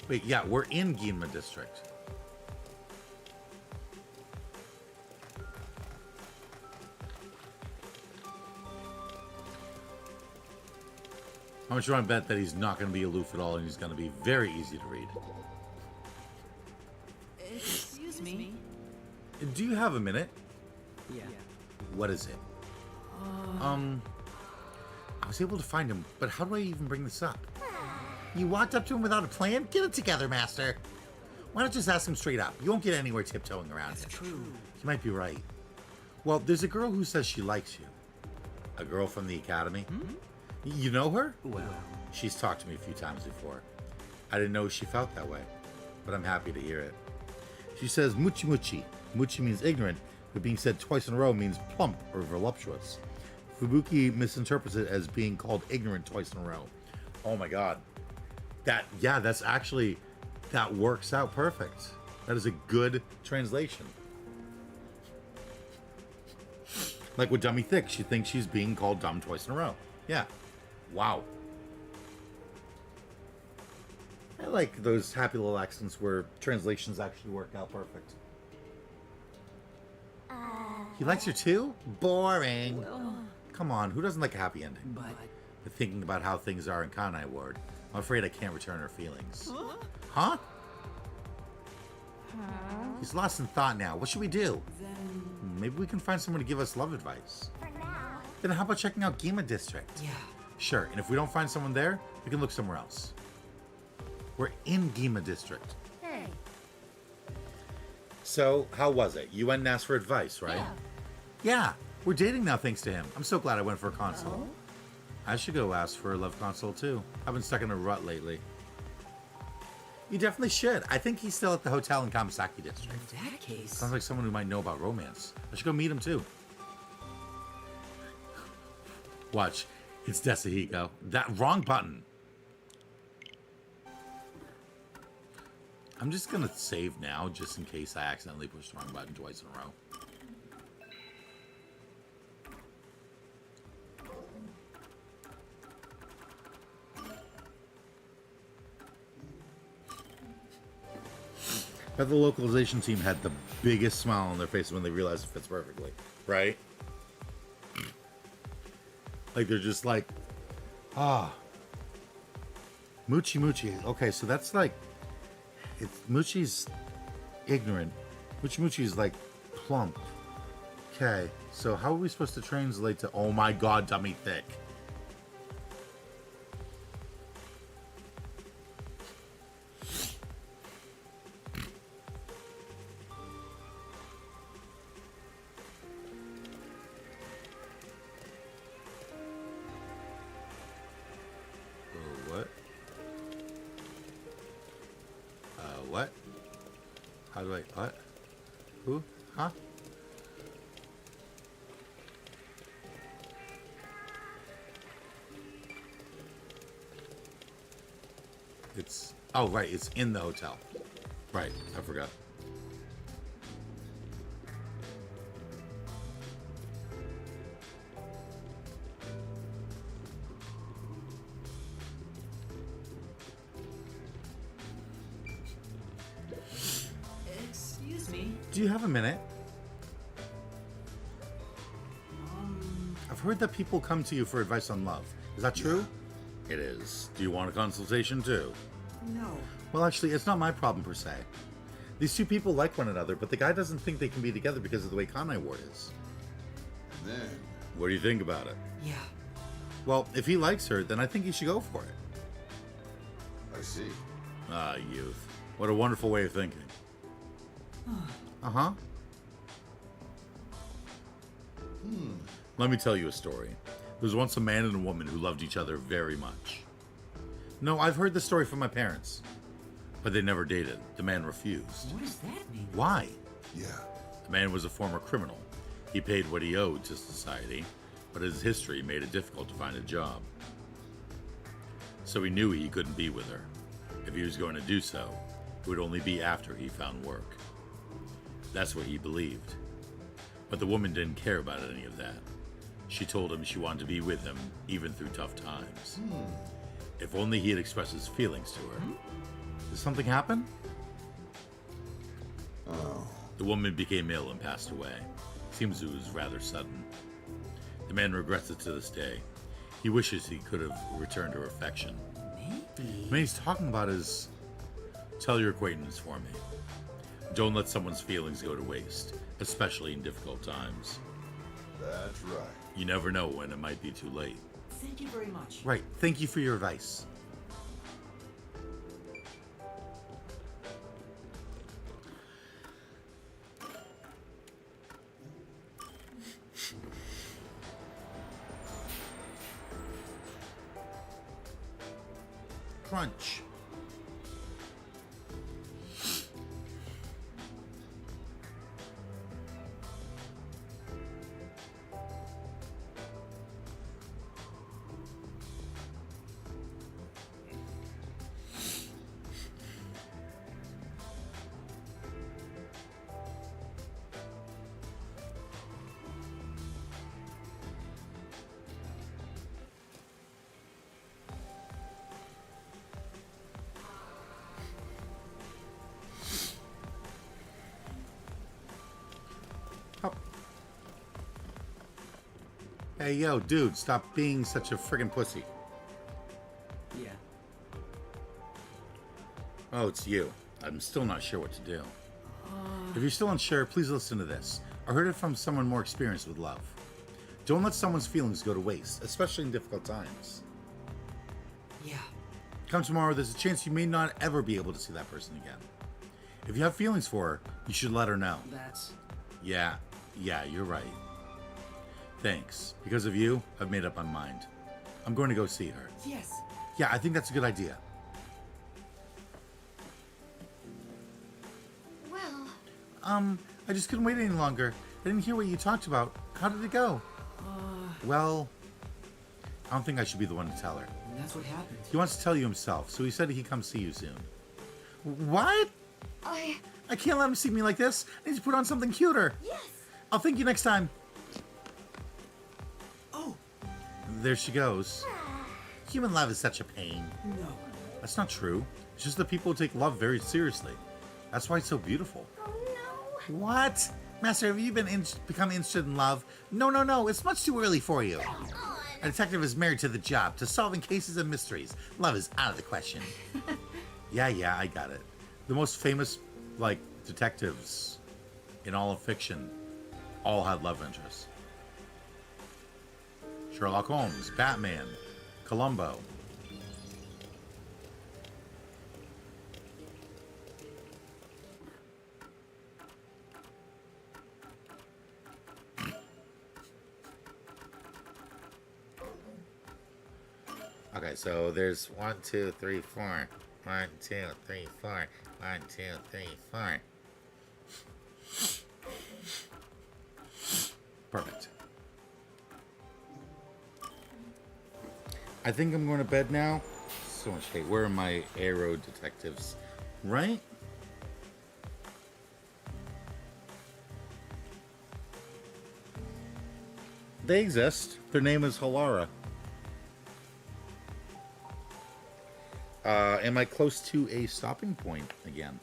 Wait, yeah, we're in Ginma District. How much do I bet that he's not going to be aloof at all and he's going to be very easy to read? Excuse me. Do you have a minute? Yeah. What is it? I was able to find him, but how do I even bring this up? You walked up to him without a plan? Get it together, Master. Why not just ask him straight up? You won't get anywhere tiptoeing around it. True. You might be right. Well, there's a girl who says she likes you. A girl from the academy? You know her? Well, She's talked to me a few times before. I didn't know she felt that way, but I'm happy to hear it. She says muchi muchi. Muchi means ignorant, but being said twice in a row means plump or voluptuous. Fubuki misinterprets it as being called ignorant twice in a row. Oh my god. That works out perfect. That is a good translation. Like with Dummy Thick, she thinks she's being called dumb twice in a row. Yeah. Wow. I like those happy little accents where translations actually work out perfect. He likes her too? Boring. Well, Come on, who doesn't like a happy ending? but But thinking about how things are in Kanai Ward, I'm afraid I can't return her feelings. Huh? He's lost in thought now. What should we do? then Maybe we can find someone to give us love advice. For now. Then how about checking out Gima District? yeah. Sure, and if we don't find someone there, we can look somewhere else. We're in Gima District. Hey. So, how was it? You went and asked for advice, right? Yeah. Yeah, we're dating now thanks to him. I'm so glad I went for a consult. I should go ask for a love consult too. I've been stuck in a rut lately. You definitely should. I think he's still at the hotel in Kamasaki District. In that case, Sounds like someone who might know about romance. I should go meet him too. Watch. It's Desahiko. That wrong button. I'm just gonna save now just in case I accidentally push the wrong button twice in a row. But the localization team had the biggest smile on their faces when they realized it fits perfectly, right? Like they're just like, Muchi Muchi. Okay, so that's like, it's Muchi's ignorant. Muchi Muchi is like plump. Okay, so how are we supposed to translate to, oh my god, Dummy Thick? What? What? How do I, what? Who? Huh? It's, oh right, it's in the hotel. Right, I forgot. excuse me. Do you have a minute? I've heard that people come to you for advice on love. Is that true? It is. Do you want a consultation too? No. Well, actually, it's not my problem per se. These two people like one another, but the guy doesn't think they can be together because of the way Kanai Ward is. And then, What do you think about it? Yeah. Well, if he likes her, then I think he should go for it. I see. Ah, youth. What a wonderful way of thinking. Uh-huh. Let me tell you a story. There was once a man and a woman who loved each other very much. No, I've heard the story from my parents. But they never dated. The man refused. What does that mean? Why? Yeah. The man was a former criminal. He paid what he owed to society, but his history made it difficult to find a job. So he knew he couldn't be with her. If he was going to do so, it would only be after he found work. That's what he believed. But the woman didn't care about any of that. She told him she wanted to be with him, even through tough times. If only he had expressed his feelings to her. Did something happen? Oh. The woman became ill and passed away. Seems it was rather sudden. The man regrets it to this day. He wishes he could have returned her affection. Maybe. What he's talking about is, tell your acquaintance for me. Don't let someone's feelings go to waste, especially in difficult times. That's right. You never know when it might be too late. Thank you very much. Right, thank you for your advice. crunch. Hey, yo, dude, stop being such a friggin' pussy. Yeah. Oh, it's you. I'm still not sure what to do. If you're still unsure, please listen to this. I heard it from someone more experienced with love. Don't let someone's feelings go to waste, especially in difficult times. Yeah. Come tomorrow, there's a chance you may not ever be able to see that person again. If you have feelings for her, you should let her know. That's... Yeah, you're right. Thanks. Because of you, I've made up my mind. I'm going to go see her. Yes. Yeah, I think that's a good idea. Well, I just couldn't wait any longer. I didn't hear what you talked about. How did it go? Well, I don't think I should be the one to tell her. That's what happened. He wants to tell you himself, so he said he'd come see you soon. What? I can't let him see me like this. I need to put on something cuter. Yes. I'll thank you next time. Oh. There she goes. Human love is such a pain. No. That's not true. It's just that people take love very seriously. That's why it's so beautiful. Oh no. What? Master, have you become interested in love? No. It's much too early for you. A detective is married to the job, to solving cases and mysteries. Love is out of the question. Yeah, I got it. The most famous, detectives in all of fiction all had love interests. Sherlock Holmes, Batman, Columbo. Okay, so there's 1, 2, 3, 4. 1, 2, 3, 4. 1, 2, 3, 4. Perfect. I think I'm going to bed now. So much hate. Where are my arrow detectives? Right? They exist. Their name is Halara. Am I close to a stopping point again?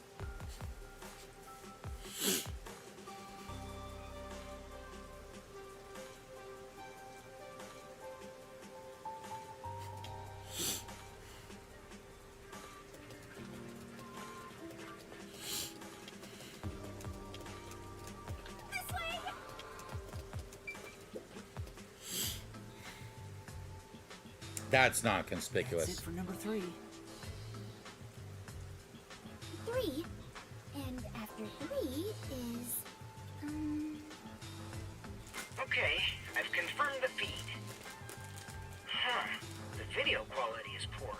That's not conspicuous. That's it for number 3. 3. And after 3 is... Okay, I've confirmed the feed. Huh. The video quality is poor.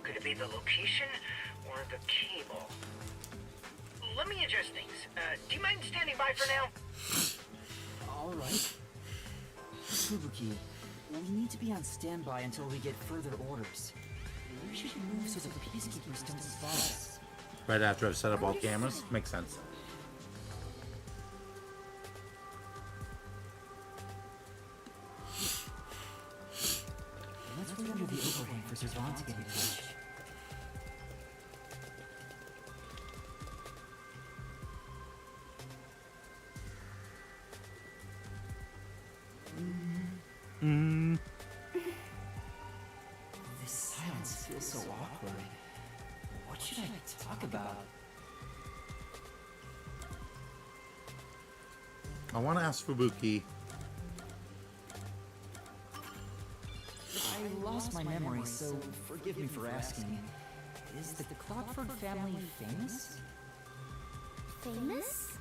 Could it be the location or the cable? Let me adjust things. Do you mind standing by for now? All right. Fubuki, we need to be on standby until we get further orders. We should move so the peacekeepers don't spot us. Right after I've set up all cameras? Makes sense. Let's wait under the overhang for Savant to get in touch. This silence feels so awkward. What should I talk about? I want to ask Fubuki. I lost my memory, so forgive me for asking. Is the Clockford family famous? famous?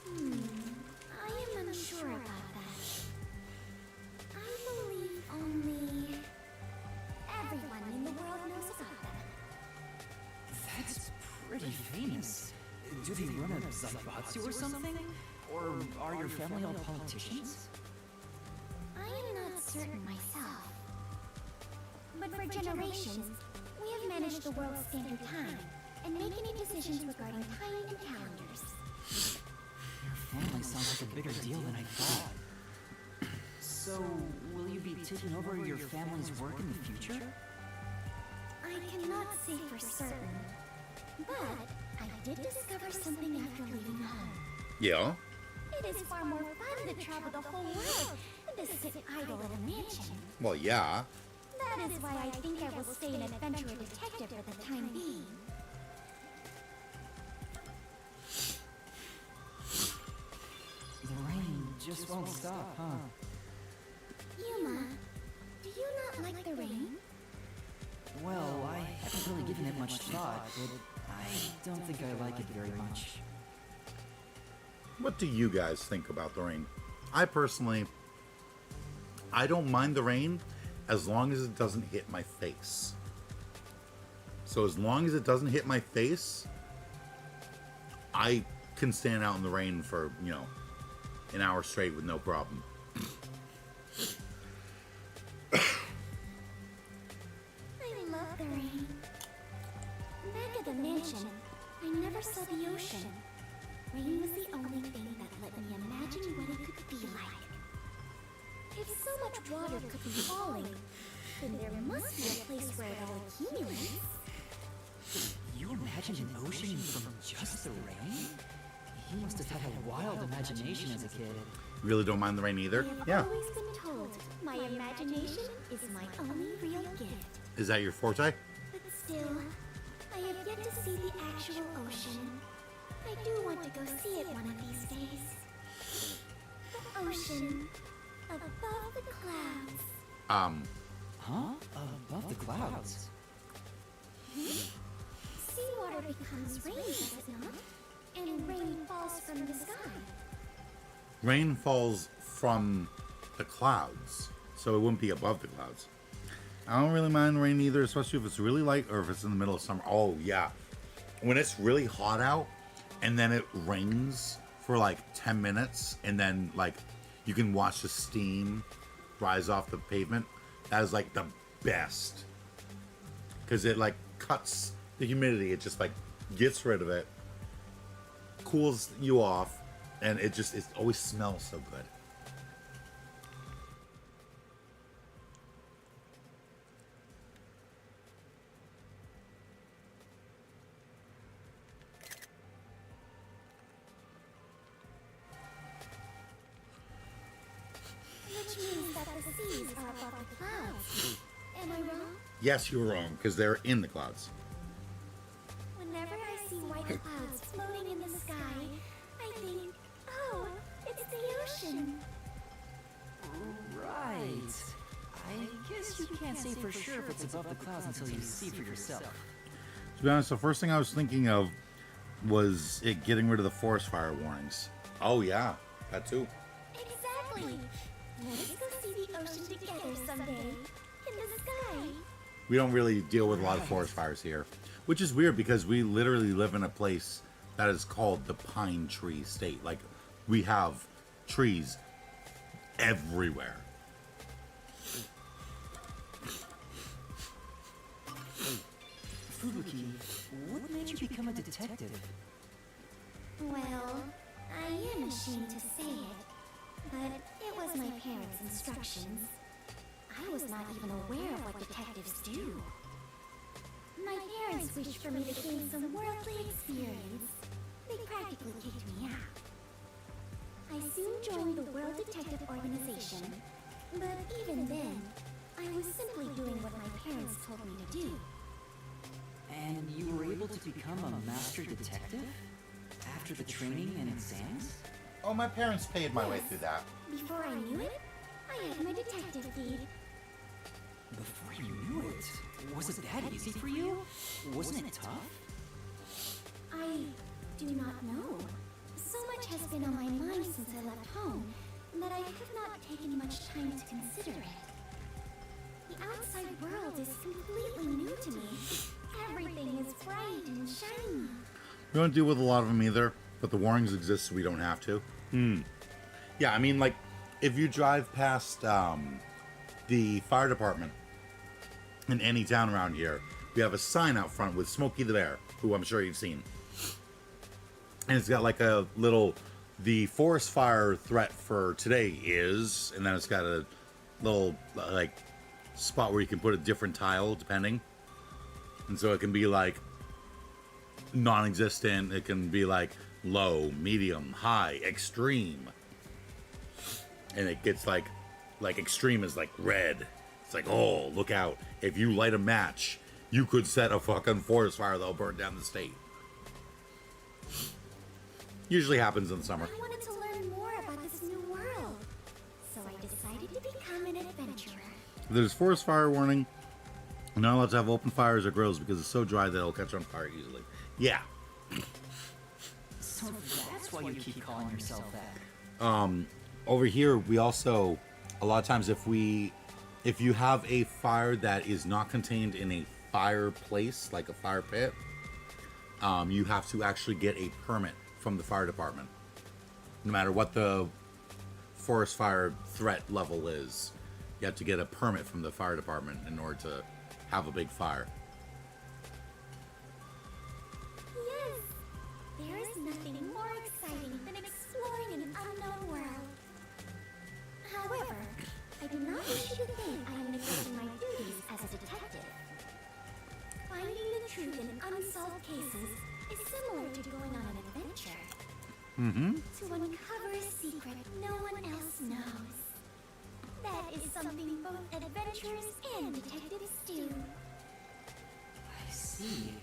I am unsure about that. I believe only everyone in the world knows about them. Do they run a Zaibatsu or something? Or are your family all politicians? I am not certain myself. But for generations, we have managed the world's standard time and make any decisions regarding time and calendars. Your family sounds like a bigger deal than I thought. So, will you be taking over your family's work in the future? I cannot say for certain, but I did discover something after leaving home. Yeah. It is far more fun to travel the whole world than to sit idle in a mansion. Well, yeah. That is why I think I will stay an adventurer detective for the time being. The rain just won't stop, huh? Yuma, do you not like the rain? Well, I haven't really given it much thought, but I don't think I like it very much. What do you guys think about the rain? I personally, I don't mind the rain as long as it doesn't hit my face. So as long as it doesn't hit my face, I can stand out in the rain for, you know, an hour straight with no problem. I love the rain. Back at the mansion, I never saw the ocean. Rain was the only thing that let me imagine what it could be like. If so much water could be falling, then there must be a place where it all accumulates. You imagined an ocean from just the rain? You must have had a wild imagination as a kid. Really don't mind the rain either? I have Yeah. always been told my imagination is my only real gift. Is that your forte? But still, I have yet to see the actual ocean. I do want to go see it one of these days. The ocean above the clouds. Huh? Above the clouds? Seawater becomes rain, does it not? And rain falls from the sky. Rain falls from the clouds, so it wouldn't be above the clouds. I don't really mind rain either, especially if it's really light or if it's in the middle of summer. Oh, yeah. When it's really hot out and then it rains for like 10 minutes and then like you can watch the steam rise off the pavement, that is like the best. Because it like cuts the humidity. It just like gets rid of it, cools you off, and it always smells so good. Which means that the seas are above the clouds. Am I wrong? Yes, you're wrong, because they're in the clouds. Whenever I see white clouds floating in the sky, I think, oh, it's the ocean. Right. I guess you can't say for sure if it's above the clouds until you see for yourself. To be honest, the first thing I was thinking of was it getting rid of the forest fire warnings. Oh yeah, that too. Exactly. Let us go see the ocean together someday. In the sky. We don't really deal with a lot of forest fires here, which is weird because we literally live in a place that is called the Pine Tree State. Like, we have trees everywhere. Fubuki, what made you become a detective? Well, I am ashamed to say it, but it was my parents' instructions. I was not even aware of what detectives do. My parents wished for me to gain some worldly experience. They practically kicked me out. I soon joined the World Detective Organization, but even then, I was simply doing what my parents told me to do. And you were able to become a master detective? After the training and exams? Oh, my parents paid my way through that. Before I knew it, I had my detective feed. Before you knew it? Was it that easy for you? Wasn't it tough? I do not know. So much has been on my mind since I left home that I have not taken much time to consider it. The outside world is completely new to me. Everything is bright and shiny. We don't deal with a lot of them either, but the warnings exist so we don't have to. Yeah, I mean, like, if you drive past the fire department in any town around here, we have a sign out front with Smokey the Bear, who I'm sure you've seen. And it's got like a little, the forest fire threat for today is, and then it's got a little, like, spot where you can put a different tile, depending. And so it can be like non-existent, it can be like low, medium, high, extreme. And it gets like extreme is like red. It's like, oh, look out. If you light a match, you could set a fucking forest fire that'll burn down the state. Usually happens in the summer. I wanted to learn more about this new world, so I decided to become an adventurer. There's forest fire warning. You're not allowed to have open fires or grills because it's so dry that it'll catch on fire easily. Yeah. So that's why you keep calling yourself that. Over here, we also, a lot of times if you have a fire that is not contained in a fireplace, like a fire pit, you have to actually get a permit from the fire department. No matter what the forest fire threat level is, you have to get a permit from the fire department in order to have a big fire. Yes, there is nothing more exciting than exploring an unknown world. However, I do not wish you to think I am neglecting my duties as a detective. Finding the truth in unsolved cases is similar to going on an adventure. To uncover a secret no one else knows. That is something both adventurers and detectives do. I see.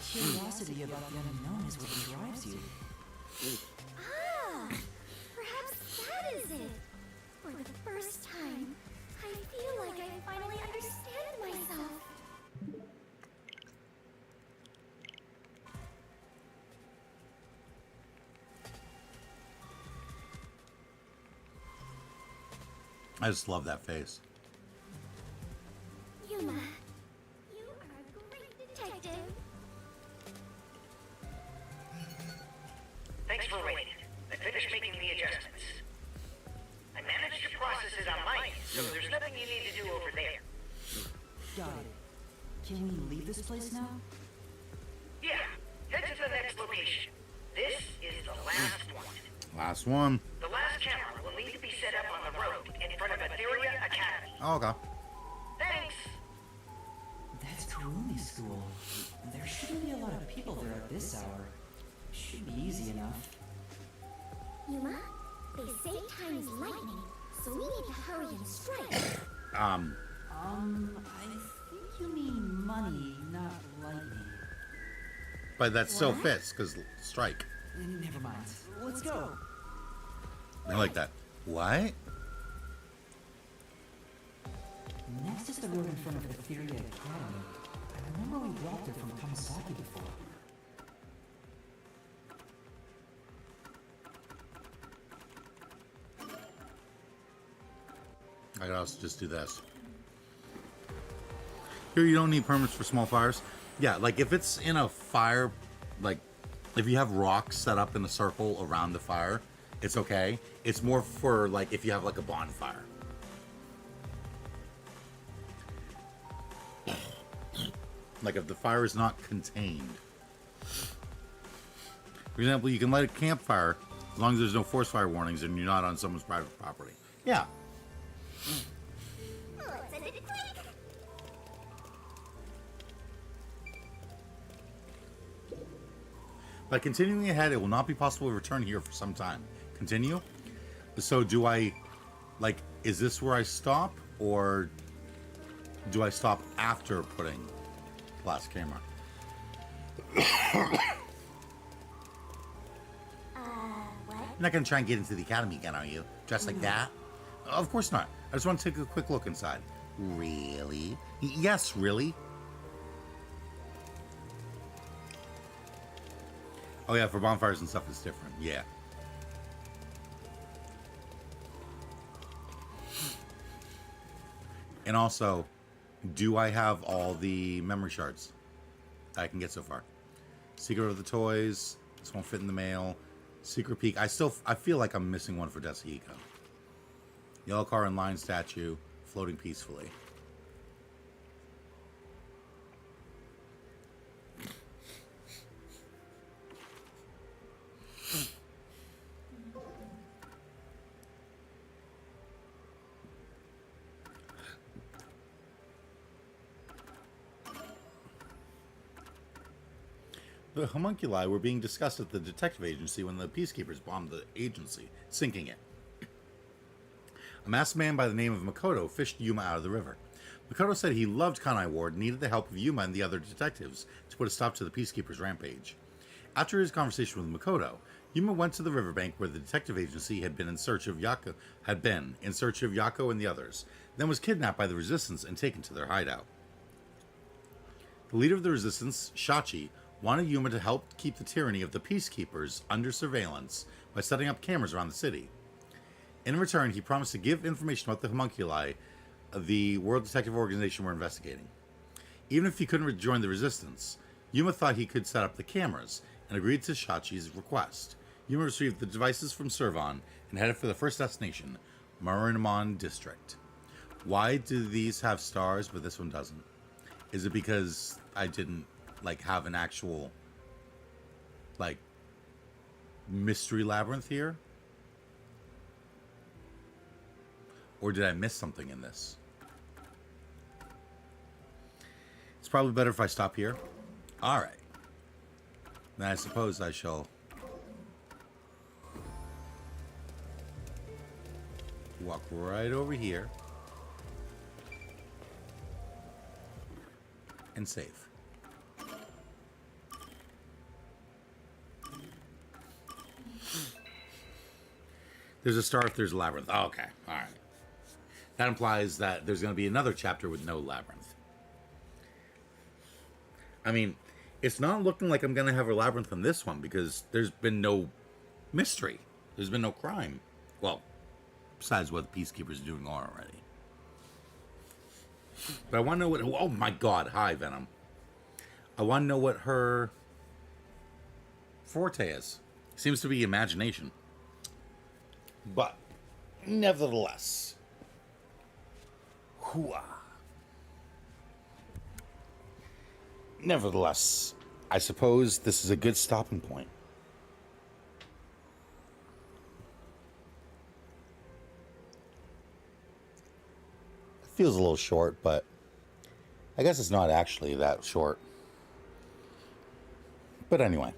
Curiosity about the unknown is what drives you. Ah, perhaps that is it. For the first time, I feel like I finally understand myself. I just love that face. Yuma, you are a great detective. Thanks for waiting. I finished making the adjustments. I managed to process it on my end, so there's nothing you need to do over there. Got it. Can we leave this place now? Yeah, head to the next location. This is the last one. Last one. The last camera will need to be set up on the road in front of Etheria Academy. Oh, okay. Thanks. That's Kurumi School. There shouldn't be a lot of people there at this hour. Should be easy enough. Yuma, they say time is lightning, so we need to hurry and strike. I think you mean money, not lightning. But that still fits, because strike. Never mind. Let's go. I like that. What? Next is the road in front of Etheria Academy. I remember we walked it from Kamasaki before. I could also just do this. Here, you don't need permits for small fires. Yeah, like if it's in a fire, like if you have rocks set up in a circle around the fire, it's okay. It's more for like if you have like a bonfire. Like if the fire is not contained. For example, you can light a campfire as long as there's no forest fire warnings and you're not on someone's private property. Yeah. Let's end it quick. By continuing ahead, it will not be possible to return here for some time. Continue? So do I, like, is this where I stop? Or do I stop after putting last camera? What? You're not going to try and get into the academy again, are you? Dressed like that? Of course not. I just want to take a quick look inside. Really? Yes, really? Oh yeah, for bonfires and stuff it's different. Yeah. And also, do I have all the memory shards I can get so far? Secret of the Toys. This won't fit in the mail. Secret Peek. I feel like I'm missing one for Desihiko. Yellow car and lion statue floating peacefully. The homunculi were being discussed at the detective agency when the peacekeepers bombed the agency, sinking it. A masked man by the name of Makoto fished Yuma out of the river. Makoto said he loved Kanai Ward and needed the help of Yuma and the other detectives to put a stop to the peacekeepers' rampage. After his conversation with Makoto, Yuma went to the riverbank where the detective agency had been in search of Yako and the others, then was kidnapped by the resistance and taken to their hideout. The leader of the resistance, Shachi, wanted Yuma to help keep the tyranny of the peacekeepers under surveillance by setting up cameras around the city. In return, he promised to give information about the homunculi the World Detective Organization were investigating. Even if he couldn't rejoin the resistance, Yuma thought he could set up the cameras and agreed to Shachi's request. Yuma received the devices from Servon and headed for the first destination, Marinamon District. Why do these have stars but this one doesn't? Is it because I didn't have an actual mystery labyrinth here? Or did I miss something in this? It's probably better if I stop here. Alright. Then I suppose I shall walk right over here and save. There's a star if there's a labyrinth. Oh, okay. All right. That implies that there's going to be another chapter with no labyrinth. I mean, it's not looking like I'm going to have a labyrinth in this one because there's been no mystery. There's been no crime. Well, besides what the Peacekeepers are doing already. But I want to know what... Oh my god. Hi, Venom. I want to know what her forte is. Seems to be imagination. But, nevertheless... Hooah. Nevertheless, I suppose this is a good stopping point. It feels a little short, but I guess it's not actually that short. But anyway.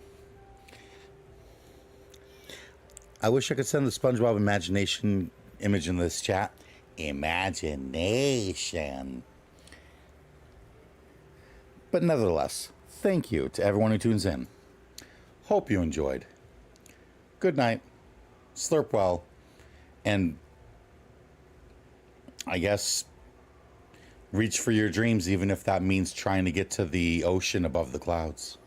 I wish I could send the SpongeBob imagination image in this chat. Imagination. But nevertheless, thank you to everyone who tunes in. Hope you enjoyed. Good night. Slurp well. And I guess reach for your dreams, even if that means trying to get to the ocean above the clouds.